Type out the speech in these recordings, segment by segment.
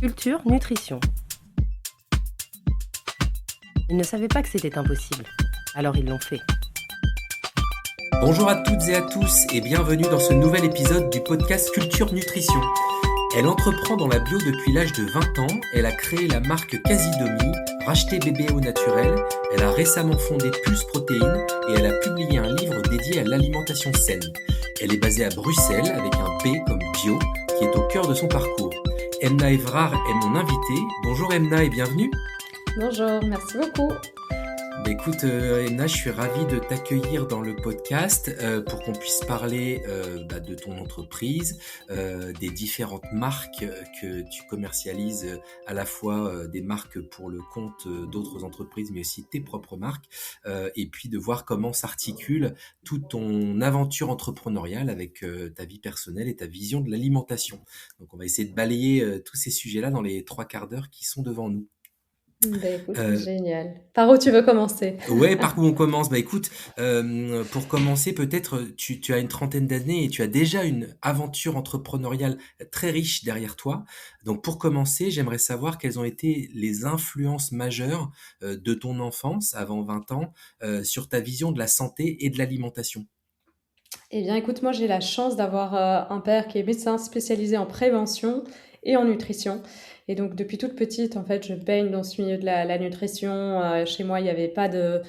Culture, nutrition. Ils ne savaient pas que c'était impossible, alors ils l'ont fait. Bonjour à toutes et à tous et bienvenue dans ce nouvel épisode du podcast Culture Nutrition. Elle entreprend dans la bio depuis l'âge de 20 ans, elle a créé la marque Casidomi, racheté bébé au naturel, elle a récemment fondé Pulse Protéines et elle a publié un livre dédié à l'alimentation saine. Elle est basée à Bruxelles avec un B comme bio qui est au cœur de son parcours. Emna Evrard est mon invitée. Bonjour Emna et bienvenue. Bonjour, merci beaucoup. Écoute, Emna, je suis ravie de t'accueillir dans le podcast pour qu'on puisse parler de ton entreprise, des différentes marques que tu commercialises, à la fois des marques pour le compte d'autres entreprises, mais aussi tes propres marques, et puis de voir comment s'articule toute ton aventure entrepreneuriale avec ta vie personnelle et ta vision de l'alimentation. Donc, on va essayer de balayer tous ces sujets-là dans les 3 quarts d'heure qui sont devant nous. Écoute, Euh, génial. Par où tu veux commencer? Ouais, par où on commence? Bah écoute, pour commencer, peut-être tu as une trentaine d'années et tu as déjà une aventure entrepreneuriale très riche derrière toi. Donc pour commencer, j'aimerais savoir quelles ont été les influences majeures de ton enfance, avant 20 ans, sur ta vision de la santé et de l'alimentation. Eh bien, écoute, moi, j'ai la chance d'avoir un père qui est médecin spécialisé en prévention et en nutrition. Et donc, depuis toute petite, en fait, je baigne dans ce milieu de la nutrition. Chez moi, il y avait pas de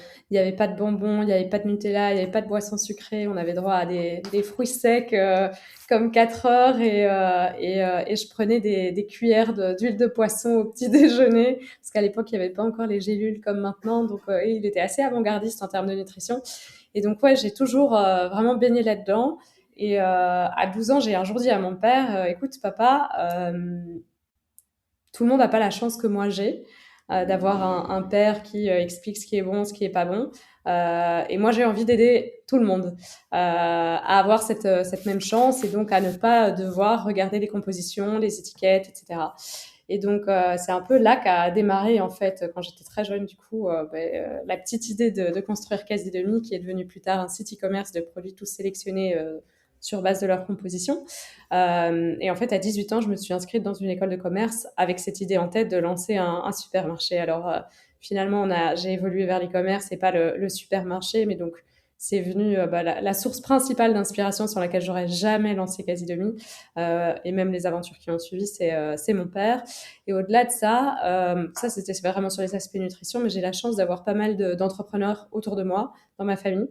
bonbons, il n'y avait pas de Nutella, il n'y avait pas de boissons sucrées. On avait droit à des fruits secs comme 4 heures et je prenais des cuillères d'huile de poisson au petit déjeuner parce qu'à l'époque, il n'y avait pas encore les gélules comme maintenant. Donc, il était assez avant-gardiste en termes de nutrition. Et donc, ouais, j'ai toujours vraiment baigné là-dedans. Et à 12 ans, j'ai un jour dit à mon père, écoute, papa, tout le monde n'a pas la chance que moi j'ai d'avoir un père qui explique ce qui est bon, ce qui est pas bon. Et moi, j'ai envie d'aider tout le monde à avoir cette même chance et donc à ne pas devoir regarder les compositions, les étiquettes, etc. Et donc, c'est un peu là qu'a démarré, en fait, quand j'étais très jeune, du coup, la petite idée de construire Casidomi, qui est devenue plus tard un site e-commerce de produits tous sélectionnés sur base de leur composition. Et en fait, à 18 ans, je me suis inscrite dans une école de commerce avec cette idée en tête de lancer un supermarché. Alors, finalement, j'ai évolué vers l'e-commerce et pas le supermarché, mais donc, c'est venu la source principale d'inspiration sur laquelle j'aurais jamais lancé Casidomi et même les aventures qui ont suivi, c'est mon père. Et au-delà de ça, ça c'était vraiment sur les aspects nutrition, mais j'ai la chance d'avoir pas mal d'entrepreneurs autour de moi, dans ma famille,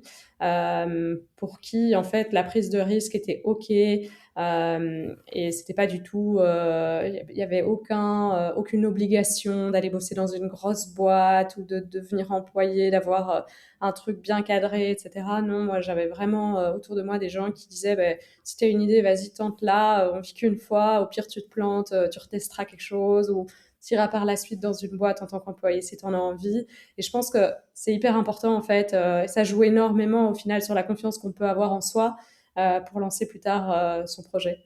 pour qui en fait la prise de risque était ok. Et c'était pas du tout, il y avait aucune obligation d'aller bosser dans une grosse boîte ou de devenir employé, d'avoir un truc bien cadré, etc. Non, moi j'avais vraiment autour de moi des gens qui disaient si tu as une idée, vas-y, tente-la, on vit qu'une fois, au pire tu te plantes, tu retesteras quelque chose ou tu iras par la suite dans une boîte en tant qu'employé si tu en as envie. Et je pense que c'est hyper important en fait, et ça joue énormément au final sur la confiance qu'on peut avoir en soi pour lancer plus tard son projet.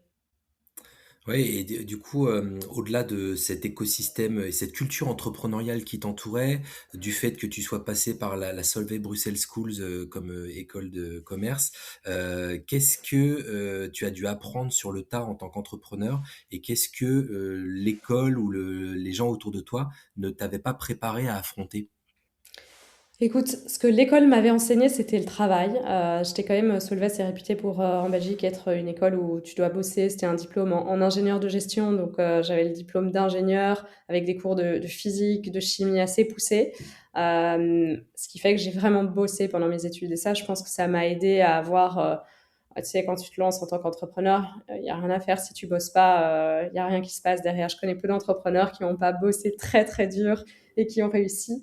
Oui, et du coup, au-delà de cet écosystème et cette culture entrepreneuriale qui t'entourait, du fait que tu sois passé par la Solvay Brussels Schools comme école de commerce, qu'est-ce que tu as dû apprendre sur le tas en tant qu'entrepreneur et qu'est-ce que l'école ou les gens autour de toi ne t'avaient pas préparé à affronter? Écoute, ce que l'école m'avait enseigné, c'était le travail. J'étais quand même, Solvay, c'est réputé pour, en Belgique, être une école où tu dois bosser. C'était un diplôme en ingénieur de gestion, donc j'avais le diplôme d'ingénieur avec des cours de physique, de chimie assez poussés. Ce qui fait que j'ai vraiment bossé pendant mes études. Et ça, je pense que ça m'a aidé à avoir, tu sais, quand tu te lances en tant qu'entrepreneur, il n'y a rien à faire si tu bosses pas, il n'y a rien qui se passe derrière. Je connais peu d'entrepreneurs qui n'ont pas bossé très, très dur et qui ont réussi.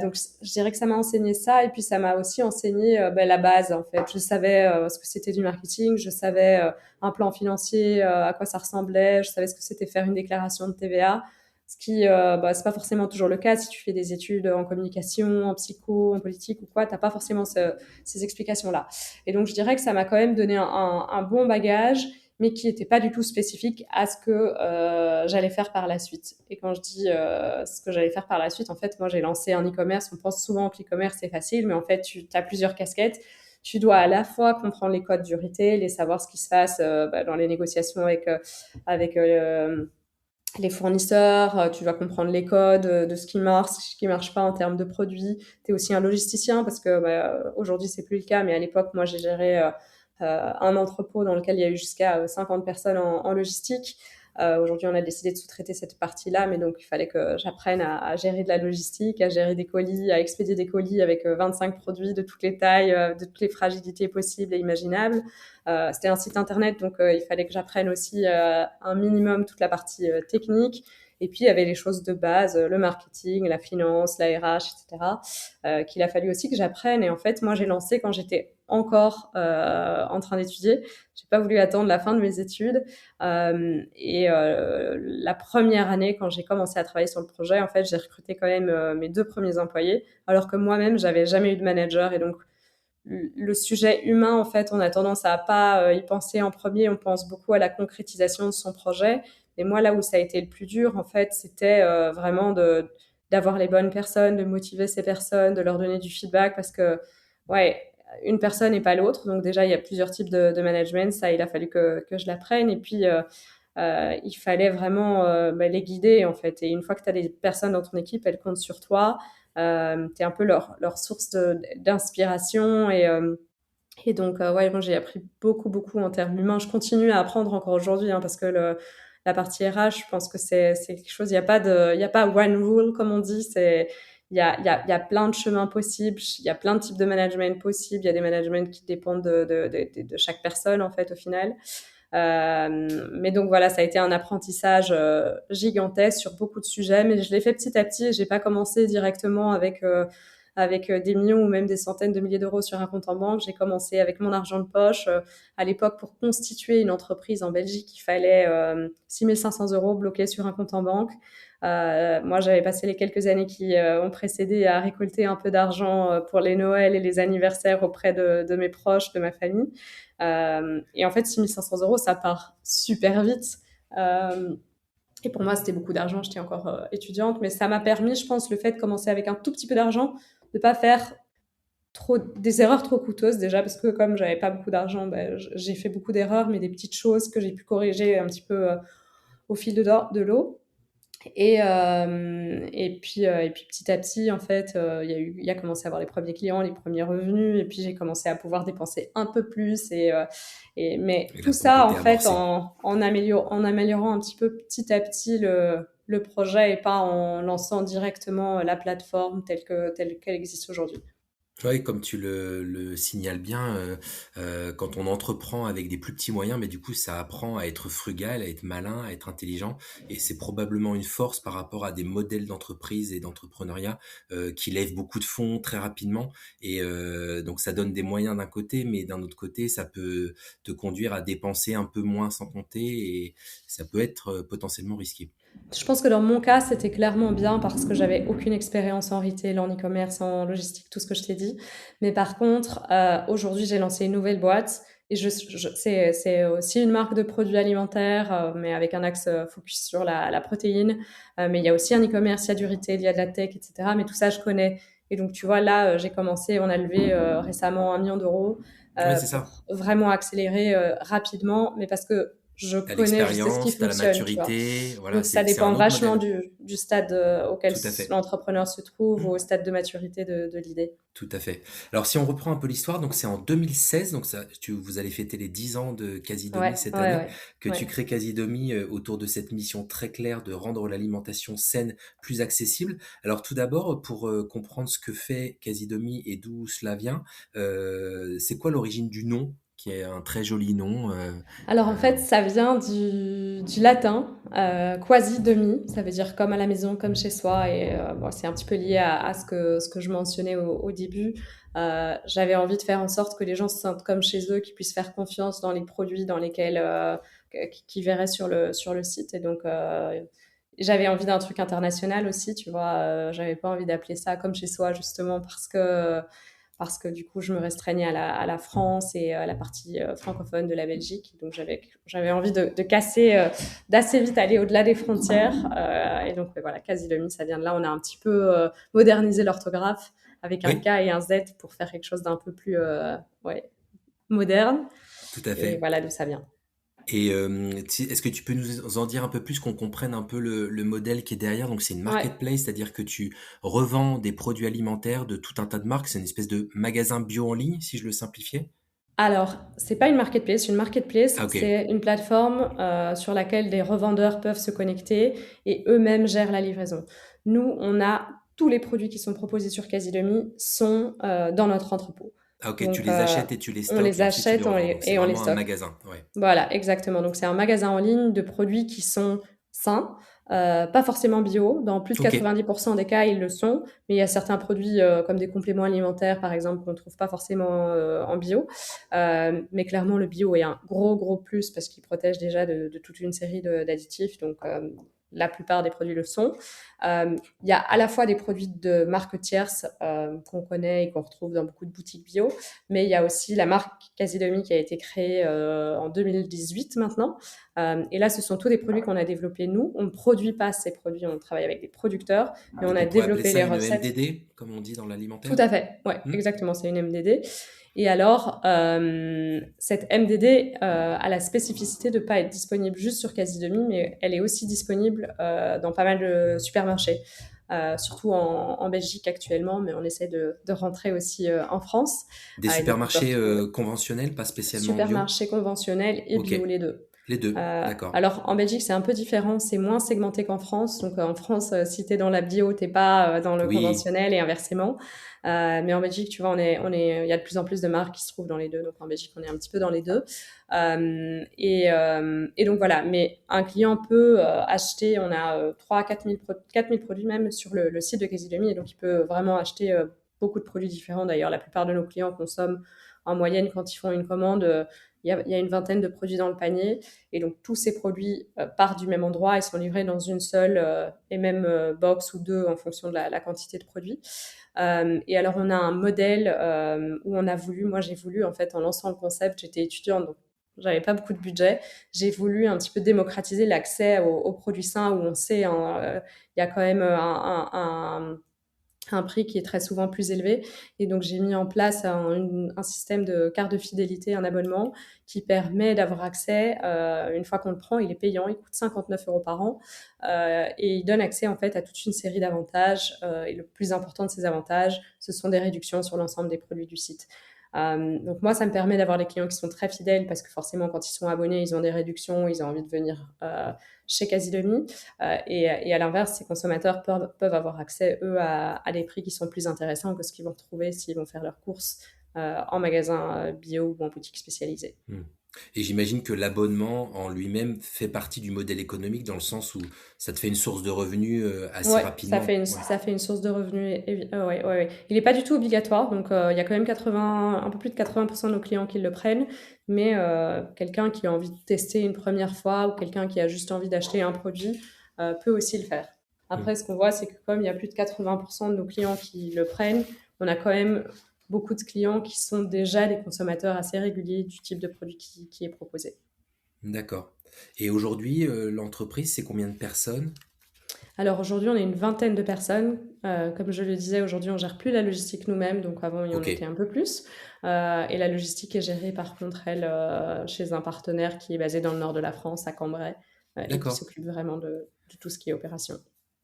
Donc, je dirais que ça m'a enseigné ça. Et puis, ça m'a aussi enseigné la base, en fait. Je savais ce que c'était du marketing. Je savais un plan financier, à quoi ça ressemblait. Je savais ce que c'était faire une déclaration de TVA. Ce qui, c'est pas forcément toujours le cas. Si tu fais des études en communication, en psycho, en politique ou quoi, t'as pas forcément ces explications-là. Et donc, je dirais que ça m'a quand même donné un bon bagage, mais qui n'était pas du tout spécifique à ce que j'allais faire par la suite. Et quand je dis ce que j'allais faire par la suite, en fait, moi, j'ai lancé un e-commerce. On pense souvent que l'e-commerce, c'est facile, mais en fait, tu as plusieurs casquettes. Tu dois à la fois comprendre les codes du retail et savoir ce qui se passe dans les négociations avec les fournisseurs, tu dois comprendre les codes de ce qui marche pas en termes de produits. Tu es aussi un logisticien parce que aujourd'hui, c'est plus le cas, mais à l'époque, moi, j'ai géré un entrepôt dans lequel il y a eu jusqu'à 50 personnes en logistique. Aujourd'hui, on a décidé de sous-traiter cette partie-là, mais donc il fallait que j'apprenne à gérer de la logistique, à gérer des colis, à expédier des colis avec 25 produits de toutes les tailles, de toutes les fragilités possibles et imaginables. C'était un site internet, donc il fallait que j'apprenne aussi un minimum toute la partie technique. Et puis, il y avait les choses de base, le marketing, la finance, la RH, etc., qu'il a fallu aussi que j'apprenne. Et en fait, moi, j'ai lancé quand j'étais encore en train d'étudier. J'ai pas voulu attendre la fin de mes études. La première année, quand j'ai commencé à travailler sur le projet, en fait, j'ai recruté quand même mes 2 premiers employés, alors que moi-même, j'avais jamais eu de manager. Et donc, le sujet humain, en fait, on a tendance à pas y penser en premier. On pense beaucoup à la concrétisation de son projet. Et moi, là où ça a été le plus dur, en fait, c'était vraiment d'avoir les bonnes personnes, de motiver ces personnes, de leur donner du feedback parce que, ouais, une personne n'est pas l'autre. Donc déjà, il y a plusieurs types de management. Ça, il a fallu que je l'apprenne. Et puis, il fallait vraiment les guider, en fait. Et une fois que tu as des personnes dans ton équipe, elles comptent sur toi. Tu es un peu leur source d'inspiration. Et donc, ouais, moi, j'ai appris beaucoup, beaucoup en termes humains. Je continue à apprendre encore aujourd'hui parce que la partie RH, je pense que c'est quelque chose, il y a pas one rule, comme on dit. Il y a plein de chemins possibles, il y a plein de types de management possibles, il y a des managements qui dépendent de chaque personne, en fait, au final. Mais donc voilà, ça a été un apprentissage gigantesque sur beaucoup de sujets, mais je l'ai fait petit à petit. J'ai pas commencé directement avec des millions ou même des centaines de milliers d'euros sur un compte en banque. J'ai commencé avec mon argent de poche. À l'époque, pour constituer une entreprise en Belgique, il fallait 6 500 euros bloqués sur un compte en banque. Moi, j'avais passé les quelques années qui ont précédé à récolter un peu d'argent pour les Noëls et les anniversaires auprès de mes proches, de ma famille. Et en fait, 6 500 euros, ça part super vite. Et pour moi, c'était beaucoup d'argent. J'étais encore étudiante, mais ça m'a permis, je pense, le fait de commencer avec un tout petit peu d'argent, de pas faire des erreurs trop coûteuses déjà, parce que comme j'avais pas beaucoup d'argent, j'ai fait beaucoup d'erreurs, mais des petites choses que j'ai pu corriger un petit peu au fil de l'eau. Et puis petit à petit, en fait, il y a commencé à avoir les premiers clients, les premiers revenus, et puis j'ai commencé à pouvoir dépenser un peu plus. Mais Et tout là, ton ça, côté en fait, amorcé. en améliorant un petit peu petit à petit le projet et pas en lançant directement la plateforme telle qu'elle existe aujourd'hui. Oui, comme tu le signales bien, quand on entreprend avec des plus petits moyens, mais du coup, ça apprend à être frugal, à être malin, à être intelligent, et c'est probablement une force par rapport à des modèles d'entreprise et d'entrepreneuriat qui lèvent beaucoup de fonds très rapidement, et donc ça donne des moyens d'un côté, mais d'un autre côté, ça peut te conduire à dépenser un peu moins sans compter, et ça peut être potentiellement risqué. Je pense que dans mon cas, c'était clairement bien parce que j'avais aucune expérience en retail, en e-commerce, en logistique, tout ce que je t'ai dit. Mais par contre, aujourd'hui, j'ai lancé une nouvelle boîte et c'est aussi une marque de produits alimentaires, mais avec un axe focus sur la protéine. Mais il y a aussi un e-commerce, il y a du retail, il y a de la tech, etc. Mais tout ça, je connais. Et donc, tu vois, là, j'ai commencé, on a levé récemment 1 million d'euros Ouais, c'est ça. pour vraiment accélérer rapidement, mais parce que T'as je sais ce qui l'expérience, t'as la fonctionne, tu vois. maturité, voilà, Donc ça c'est un dépend autre vachement modèle. du stade auquel Tout à fait. l'entrepreneur se trouve ou Mmh. au stade de maturité de l'idée. Tout à fait. Alors si on reprend un peu l'histoire, donc c'est en 2016, donc ça, vous allez fêter les 10 ans de Casidomi Ouais, cette ouais, année, ouais, que tu ouais. crées Casidomi autour de cette mission très claire de rendre l'alimentation saine plus accessible. Alors tout d'abord, pour comprendre ce que fait Casidomi et d'où cela vient, c'est quoi l'origine du nom, qui est un très joli nom Alors en euh, fait, ça vient du latin, quasi demi, ça veut dire comme à la maison, comme chez soi, et bon, c'est un petit peu lié à ce que je mentionnais au début. J'avais envie de faire en sorte que les gens se sentent comme chez eux, qu'ils puissent faire confiance dans les produits dans lesquels qu'ils verraient sur le site, et donc j'avais envie d'un truc international aussi, tu vois. J'avais pas envie d'appeler ça comme chez soi justement parce que du coup, je me restreignais à la France et à la partie francophone de la Belgique. Donc, j'avais envie de casser, d'assez vite aller au-delà des frontières. Et donc, ouais, voilà, Casilomi, ça vient de là. On a un petit peu modernisé l'orthographe avec un K Oui, et un Z pour faire quelque chose d'un peu plus ouais, moderne. tout à Et fait. voilà d'où ça vient. Et est-ce que tu peux nous en dire un peu plus, qu'on comprenne un peu le modèle qui est derrière? Donc c'est une Ouais. marketplace, c'est-à-dire que tu revends des produits alimentaires de tout un tas de marques. C'est une espèce de magasin bio en ligne, si je le simplifiais? Alors, c'est pas une marketplace. Une marketplace, Ah OK. c'est une plateforme, sur laquelle des revendeurs peuvent se connecter et eux-mêmes gèrent la livraison. Nous, on a tous les produits qui sont proposés sur Casidomi sont, dans notre entrepôt. Ah OK, tu Donc, les achètes et tu les on stockes les et ensuite tu les achète, revends. Donc c'est on les vraiment un stocke. magasin, ouais. Voilà, exactement. Donc c'est un magasin en ligne de produits qui sont sains, pas forcément bio. Dans plus de OK. 90% des cas, ils le sont, mais il y a certains produits, comme des compléments alimentaires, par exemple, qu'on ne trouve pas forcément, en bio. Mais clairement, le bio est un gros, gros plus parce qu'il protège déjà de toute une série d'additifs, donc la plupart des produits le sont. Il y a à la fois des produits de marques tierces, qu'on connaît et qu'on retrouve dans beaucoup de boutiques bio, mais il y a aussi la marque Casidomi qui a été créée en 2018 maintenant. Et là, ce sont tous des produits qu'on a développés nous. On ne produit pas ces produits, on travaille avec des producteurs, mais on Donc a on pourrait appeler développé ça les une recettes. MDD, comme on dit dans Tout l'alimentaire? à fait, ouais, Mmh. exactement, c'est une MDD. Et alors, cette MDD a la spécificité de ne pas être disponible juste sur Casidomi, mais elle est aussi disponible dans pas mal de supermarchés, surtout en Belgique actuellement, mais on essaie de rentrer aussi en France. Des Et donc, on peut supermarchés, retrouver conventionnels, pas spécialement bio? supermarchés conventionnels et OK. bio, les deux. Les 2, d'accord. Alors en Belgique, c'est un peu différent, c'est moins segmenté qu'en France. Donc en France, si tu es dans la bio, tu pas dans le Oui, conventionnel et inversement. Mais en Belgique, tu vois, il y a de plus en plus de marques qui se trouvent dans les deux. Donc en Belgique, on est un petit peu dans les deux. Et donc voilà, mais un client peut acheter, on a 3 à 4 000 produits même sur le site de Casidomi, et donc il peut vraiment acheter beaucoup de produits différents. D'ailleurs, la plupart de nos clients consomment en moyenne, quand ils font une commande, il y a une vingtaine de produits dans le panier. Et donc, tous ces produits partent du même endroit et sont livrés dans une seule et même box ou deux en fonction de la quantité de produits. Et alors, on a un modèle où moi, j'ai voulu, en fait, en lançant le concept, j'étais étudiante, donc j'avais pas beaucoup de budget. J'ai voulu un petit peu démocratiser l'accès aux produits sains, où on sait, hein, il y a quand même un prix qui est très souvent plus élevé. Et donc, j'ai mis en place un système de carte de fidélité, un abonnement qui permet d'avoir accès, une fois qu'on le prend, il est payant, il coûte 59 € par an, et il donne accès en fait à toute une série d'avantages. Et le plus important de ces avantages, ce sont des réductions sur l'ensemble des produits du site. Donc moi, ça me permet d'avoir des clients qui sont très fidèles parce que forcément, quand ils sont abonnés, ils ont des réductions, ils ont envie de venir chez Casidomi. Et à l'inverse, ces consommateurs peuvent avoir accès, eux, à des prix qui sont plus intéressants que ce qu'ils vont retrouver s'ils vont faire leurs courses en magasin bio ou en boutique spécialisée. Mmh. Et j'imagine que l'abonnement en lui-même fait partie du modèle économique, dans le sens où ça te fait une source de revenus, assez Ouais, rapidement? Ouais. ça fait une source de revenus. Ouais, ouais, ouais. Il n'est pas du tout obligatoire, donc il y a quand même un peu plus de 80% de nos clients qui le prennent, mais quelqu'un qui a envie de tester une première fois ou quelqu'un qui a juste envie d'acheter un produit peut aussi le faire. Mmh. Après, ce qu'on voit, c'est que comme il y a plus de 80% de nos clients qui le prennent, on a quand même beaucoup de clients qui sont déjà des consommateurs assez réguliers du type de produit qui est proposé. D'accord. Et aujourd'hui, l'entreprise, c'est combien de personnes? Alors aujourd'hui, on est une vingtaine de personnes. Comme je le disais, aujourd'hui, on gère plus la logistique nous-mêmes, donc avant, il y en était OK, un peu plus. Et la logistique est gérée par contre, elle, chez un partenaire qui est basé dans le nord de la France, à Cambrai, et qui d'accord. s'occupe vraiment de tout ce qui est opération.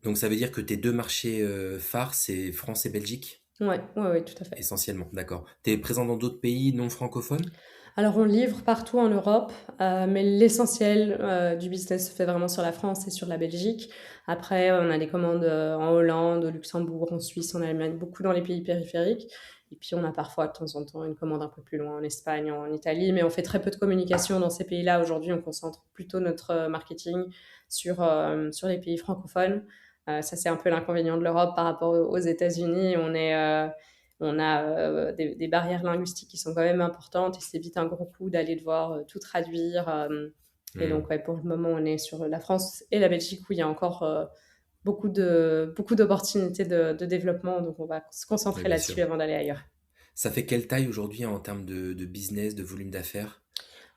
Donc ça veut dire que tes 2 marchés, phares, c'est France et Belgique? Ouais, ouais, ouais, tout à fait. Essentiellement, d'accord. Tu es présent dans d'autres pays non francophones? Alors, on livre partout en Europe, mais l'essentiel du business se fait vraiment sur la France et sur la Belgique. Après, on a des commandes en Hollande, au Luxembourg, en Suisse, en Allemagne, beaucoup dans les pays périphériques. Et puis, on a parfois de temps en temps une commande un peu plus loin en Espagne, en Italie, mais on fait très peu de communication dans ces pays-là. Aujourd'hui, on concentre plutôt notre marketing sur les pays francophones. Ça, c'est un peu l'inconvénient de l'Europe par rapport aux États-Unis. On a des barrières linguistiques qui sont quand même importantes et c'est vite un gros coup d'aller devoir tout traduire. Et Mmh. donc, ouais, pour le moment, on est sur la France et la Belgique où il y a encore beaucoup d'opportunités de développement. Donc, on va se Oui, concentrer bien sûr. là-dessus avant d'aller ailleurs. Ça fait quelle taille aujourd'hui en termes de business, de volume d'affaires?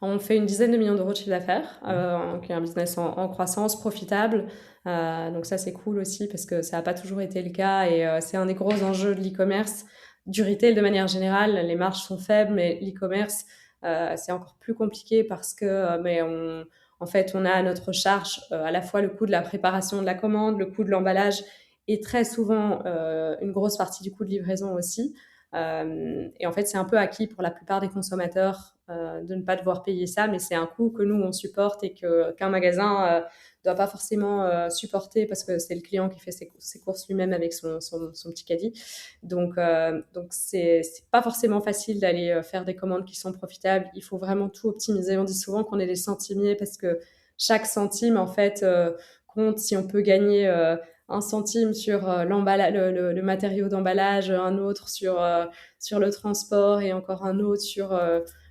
On fait une dizaine de millions d'euros de chiffre d'affaires, Mmh. qui est un business en croissance, profitable. Donc ça, c'est cool aussi parce que ça n'a pas toujours été le cas et c'est un des gros enjeux de l'e-commerce, du retail de manière générale. Les marges sont faibles, mais l'e-commerce, C'est encore plus compliqué parce que en fait, on a à notre charge à la fois le coût de la préparation de la commande, le coût de l'emballage et très souvent une grosse partie du coût de livraison aussi. Et en fait, c'est un peu acquis pour la plupart des consommateurs de ne pas devoir payer ça, mais c'est un coût que nous, on supporte et qu'un magasin doit pas forcément supporter parce que c'est le client qui fait ses courses lui-même avec son petit caddie. Donc c'est pas forcément facile d'aller faire des commandes qui sont profitables. Il faut vraiment tout optimiser. On dit souvent qu'on est des centimiers parce que chaque centime, en fait, compte. Si on peut gagner 1 centime sur le matériau d'emballage, un autre sur le transport et encore un autre sur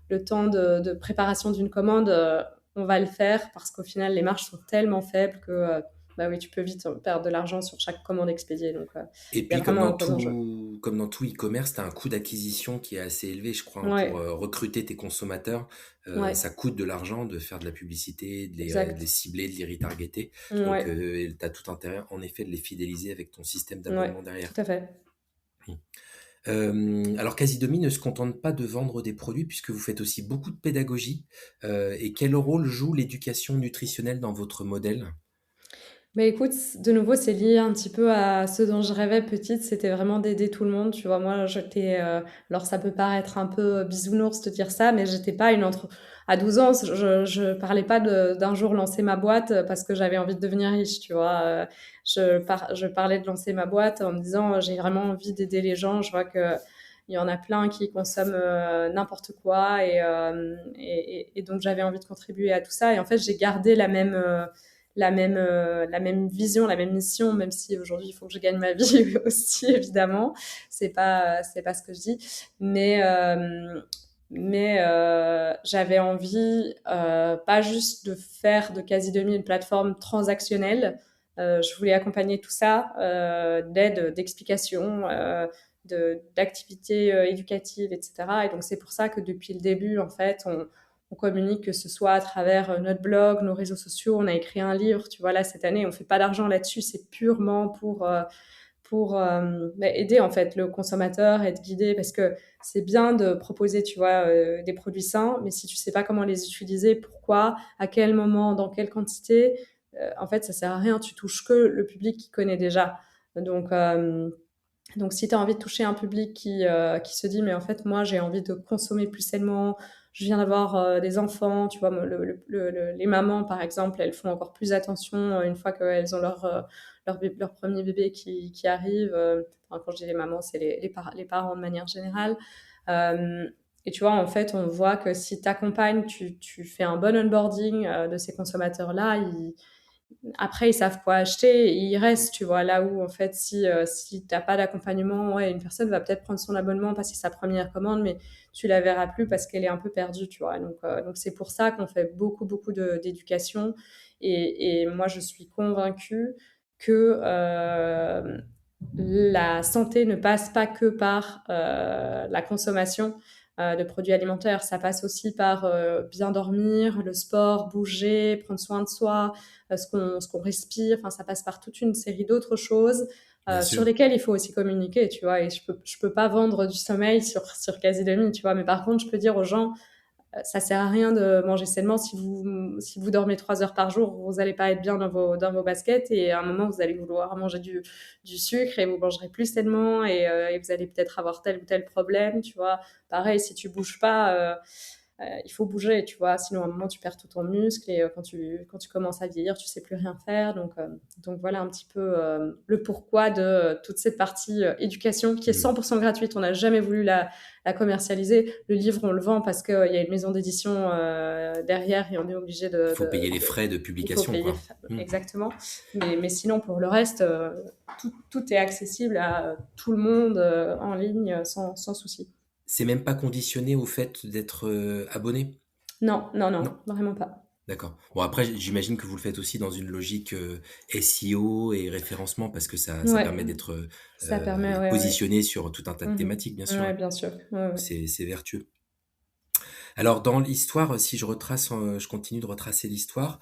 le temps de préparation d'une commande, on va le faire parce qu'au final, les marges sont tellement faibles que bah oui, tu peux vite perdre de l'argent sur chaque commande expédiée. Donc, Et il y a puis, vraiment un gros enjeu. comme dans tout e-commerce, tu as un coût d'acquisition qui est assez élevé, je crois, hein, pour Ouais, recruter tes consommateurs. ouais, Ça coûte de l'argent de faire de la publicité, de les exact. cibler, de les retargeter. Donc, Ouais, tu as tout intérêt, en effet, de les fidéliser avec ton système ouais, d'abonnement derrière. tout à fait. Alors, Casidomi ne se contente pas de vendre des produits puisque vous faites aussi beaucoup de pédagogie. Et quel rôle joue l'éducation nutritionnelle dans votre modèle? Mais écoute, de nouveau, c'est lié un petit peu à ce dont je rêvais petite, c'était vraiment d'aider tout le monde, tu vois? Moi, alors ça peut paraître un peu bisounours de dire ça, mais j'étais pas une entre à 12 ans, je parlais pas d'un jour lancer ma boîte, parce que j'avais envie de devenir riche, tu vois? Je parlais de lancer ma boîte en me disant: «J'ai vraiment envie d'aider les gens». Je vois que il y en a plein qui consomment, n'importe quoi et donc j'avais envie de contribuer à tout ça et en fait, j'ai gardé la même vision, la même mission, même si aujourd'hui il faut que je gagne ma vie aussi, évidemment. C'est pas ce que je dis. Mais, j'avais envie, pas juste de faire de Quasi 2000 une plateforme transactionnelle. Je voulais accompagner tout ça d'aide, d'explications, d'activités éducatives, etc. Et donc c'est pour ça que depuis le début, en fait, on communique, que ce soit à travers notre blog, nos réseaux sociaux. On a écrit un livre, tu vois, là, cette année, on fait pas d'argent là-dessus, c'est purement pour aider, en fait, le consommateur, être guidé, parce que c'est bien de proposer, tu vois, des produits sains, mais si tu sais pas comment les utiliser, pourquoi, à quel moment, dans quelle quantité, en fait, ça sert à rien, tu touches que le public qui connaît déjà. Donc, euh, donc, si tu as envie de toucher un public qui se dit, mais en fait, moi, j'ai envie de consommer plus sainement, je viens d'avoir des enfants, tu vois, les mamans, par exemple, elles font encore plus attention une fois qu'elles ont leur premier bébé qui arrive. Enfin, quand je dis les mamans, c'est les parents de manière générale. Euh, et tu vois, en fait, on voit que si tu accompagnes, tu fais un bon onboarding de ces consommateurs-là, après, ils savent quoi acheter et ils restent, tu vois. Là où, en fait, si t'as pas d'accompagnement, ouais, une personne va peut-être prendre son abonnement, passer sa première commande, mais tu la verras plus parce qu'elle est un peu perdue, tu vois. Donc c'est pour ça qu'on fait beaucoup, beaucoup d'éducation. Et moi, je suis convaincue que la santé ne passe pas que par la consommation de produits alimentaires. Ça passe aussi par bien dormir, le sport, bouger, prendre soin de soi, ce qu'on respire. Enfin, ça passe par toute une série d'autres choses Bien sur sûr. lesquelles il faut aussi communiquer, tu vois. Et je peux pas vendre du sommeil sur Casidomi, tu vois. Mais par contre, je peux dire aux gens, ça sert à rien de manger sainement si vous dormez 3 heures par jour, vous n'allez pas être bien dans vos baskets et à un moment vous allez vouloir manger du sucre et vous mangerez plus sainement et vous allez peut-être avoir tel ou tel problème, tu vois. Pareil, si tu bouges pas, il faut bouger, tu vois, sinon à un moment tu perds tout ton muscle et quand tu commences à vieillir, tu sais plus rien faire. Donc voilà un petit peu le pourquoi de toute cette partie éducation qui est Mm. 100% gratuite. On n'a jamais voulu la commercialiser. Le livre, on le vend parce qu'il y a une maison d'édition derrière et on est obligé Il faut payer les frais de il faut publication, payer quoi. Mm. exactement. Mais sinon, pour le reste, tout est accessible à tout le monde en ligne sans souci. C'est même pas conditionné au fait d'être abonné? Non, non, non, Non. vraiment pas. D'accord. Bon, après, j'imagine que vous le faites aussi dans une logique SEO et référencement parce que ça Ouais, permet d'être ça permet, ouais, ouais. positionné sur tout un tas de Mhm. thématiques, bien sûr, Ouais, ouais. bien sûr. Ouais, ouais. C'est vertueux. Alors dans l'histoire, si je continue de retracer l'histoire,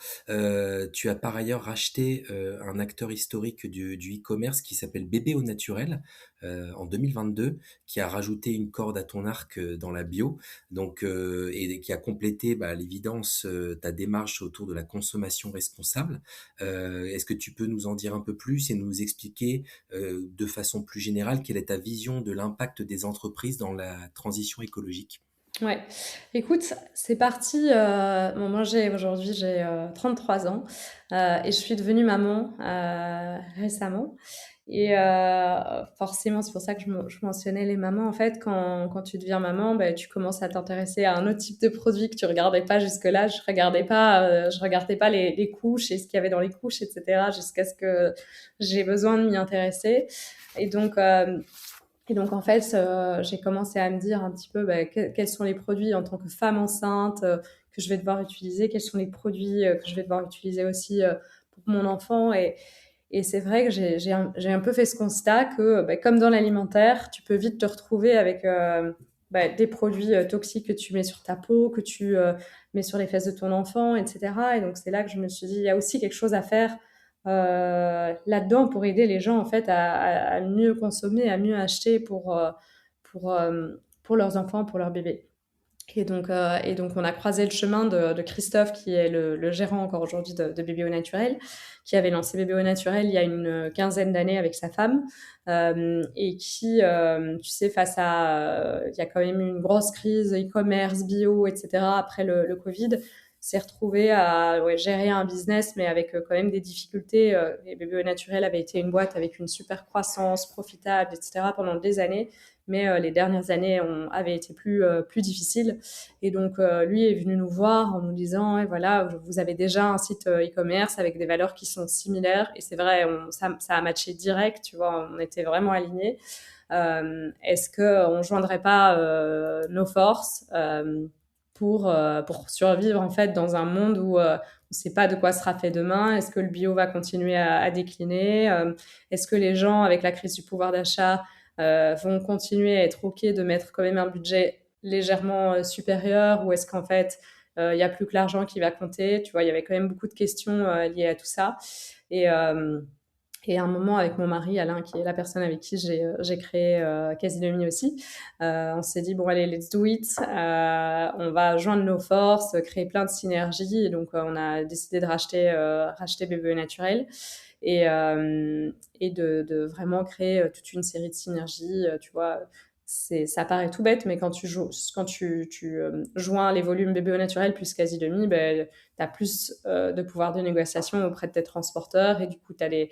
tu as par ailleurs racheté, un acteur historique du e-commerce qui s'appelle Bébé au naturel, en 2022, qui a rajouté une corde à ton arc, dans la bio, donc et qui a complété, bah, à l'évidence, ta démarche autour de la consommation responsable. Est-ce que tu peux nous en dire un peu plus et nous expliquer, de façon plus générale, quelle est ta vision de l'impact des entreprises dans la transition écologique? Ouais. Écoute, c'est parti, bon moi aujourd'hui j'ai 33 ans, et je suis devenue maman, récemment et forcément c'est pour ça que je mentionnais les mamans en fait quand tu deviens maman, bah, tu commences à t'intéresser à un autre type de produit que tu regardais pas jusque-là. Je regardais pas les couches et ce qu'il y avait dans les couches et cetera jusqu'à ce que j'ai besoin de m'y intéresser et donc en fait, j'ai commencé à me dire un petit peu quels sont les produits en tant que femme enceinte que je vais devoir utiliser, quels sont les produits que je vais devoir utiliser aussi pour mon enfant. Et c'est vrai que j'ai un peu fait ce constat que, comme dans l'alimentaire, tu peux vite te retrouver avec des produits toxiques que tu mets sur ta peau, que tu mets sur les fesses de ton enfant, etc. Et donc c'est là que je me suis dit, il y a aussi quelque chose à faire là-dedans pour aider les gens en fait à mieux consommer, à mieux acheter pour leurs enfants, pour leurs bébés. Et donc, on a croisé le chemin de Christophe, qui est le gérant encore aujourd'hui de Bébé au Naturel, qui avait lancé Bébé au Naturel il y a une quinzaine d'années avec sa femme, et qui, tu sais, il y a quand même eu une grosse crise e-commerce, bio, etc. après le Covid, s'est retrouvé à gérer un business, mais avec quand même des difficultés. Et Bébé au Naturel avait été une boîte avec une super croissance, profitable, etc. pendant des années. Mais les dernières années avaient été plus difficiles. Et donc, lui est venu nous voir en nous disant, ouais, voilà, vous avez déjà un site e-commerce avec des valeurs qui sont similaires. Et c'est vrai, ça a matché direct, tu vois, on était vraiment alignés. Est-ce qu'on ne joindrait pas nos forces pour survivre, en fait, dans un monde où on ne sait pas de quoi sera fait demain? Est-ce que le bio va continuer à décliner? Est-ce que les gens, avec la crise du pouvoir d'achat, vont continuer à être OK de mettre quand même un budget légèrement supérieur, ou est-ce qu'en fait, il n'y a plus que l'argent qui va compter? Tu vois, il y avait quand même beaucoup de questions liées à tout ça. Et, euh, et à un moment, avec mon mari, Alain, qui est la personne avec qui j'ai créé Casinomie aussi, on s'est dit, bon, allez, let's do it. On va joindre nos forces, créer plein de synergies. Et donc, on a décidé de racheter Bébé Naturel et de vraiment créer toute une série de synergies. Tu vois, ça paraît tout bête, mais quand tu joins les volumes Bébé au naturel plus quasi demi, tu as plus de pouvoir de négociation auprès de tes transporteurs et du coup, tu as les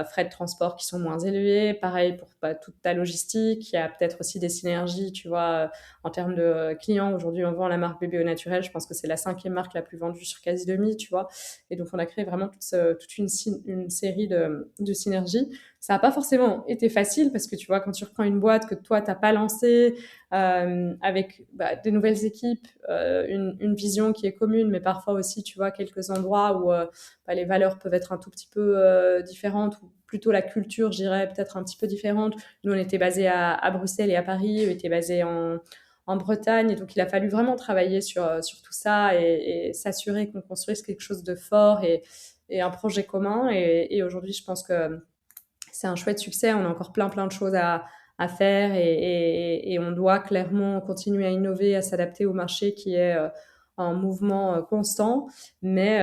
frais de transport qui sont moins élevés. Pareil pour toute ta logistique. Il y a peut-être aussi des synergies, tu vois, en termes de clients. Aujourd'hui, on vend la marque Bébé au naturel. Je pense que c'est la 5e marque la plus vendue sur quasi demi, tu vois. Et donc, on a créé vraiment toute une série de synergies. Ça n'a pas forcément été facile parce que tu vois, quand tu reprends une boîte que toi, tu n'as pas lancée, avec des nouvelles équipes, une vision qui est commune, mais parfois aussi, tu vois, quelques endroits où les valeurs peuvent être un tout petit peu différentes, ou plutôt la culture, je dirais, peut-être un petit peu différente. Nous, on était basés à Bruxelles et à Paris, eux étaient basés en Bretagne, et donc il a fallu vraiment travailler sur tout ça et s'assurer qu'on construise quelque chose de fort et un projet commun. Et aujourd'hui, je pense que c'est un chouette succès. On a encore plein de choses à faire et on doit clairement continuer à innover, à s'adapter au marché qui est en mouvement constant. Mais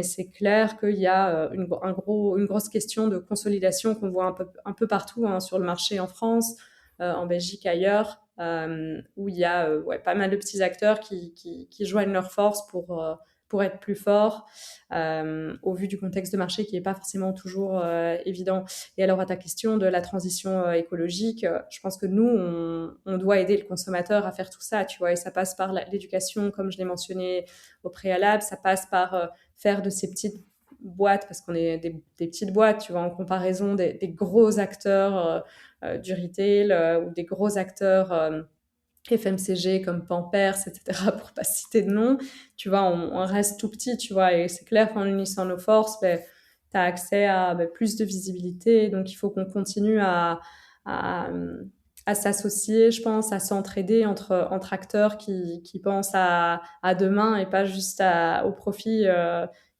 c'est clair qu'il y a une grosse question de consolidation qu'on voit un peu partout, hein, sur le marché en France, en Belgique, ailleurs, où il y a pas mal de petits acteurs qui joignent leurs forces pour être plus forts, au vu du contexte de marché qui n'est pas forcément toujours évident. Et alors, à ta question de la transition écologique, je pense que nous, on doit aider le consommateur à faire tout ça, tu vois, et ça passe par l'éducation, comme je l'ai mentionné au préalable, ça passe par faire de ces petites boîtes, parce qu'on est des petites boîtes, tu vois, en comparaison des gros acteurs du retail, ou des gros acteurs FMCG comme Pampers, etc., pour pas citer de nom. Tu vois, on reste tout petit, tu vois, et c'est clair qu'en unissant nos forces, tu as accès à plus de visibilité. Donc, il faut qu'on continue à à s'associer, je pense, à s'entraider entre acteurs qui pensent à demain et pas juste au profit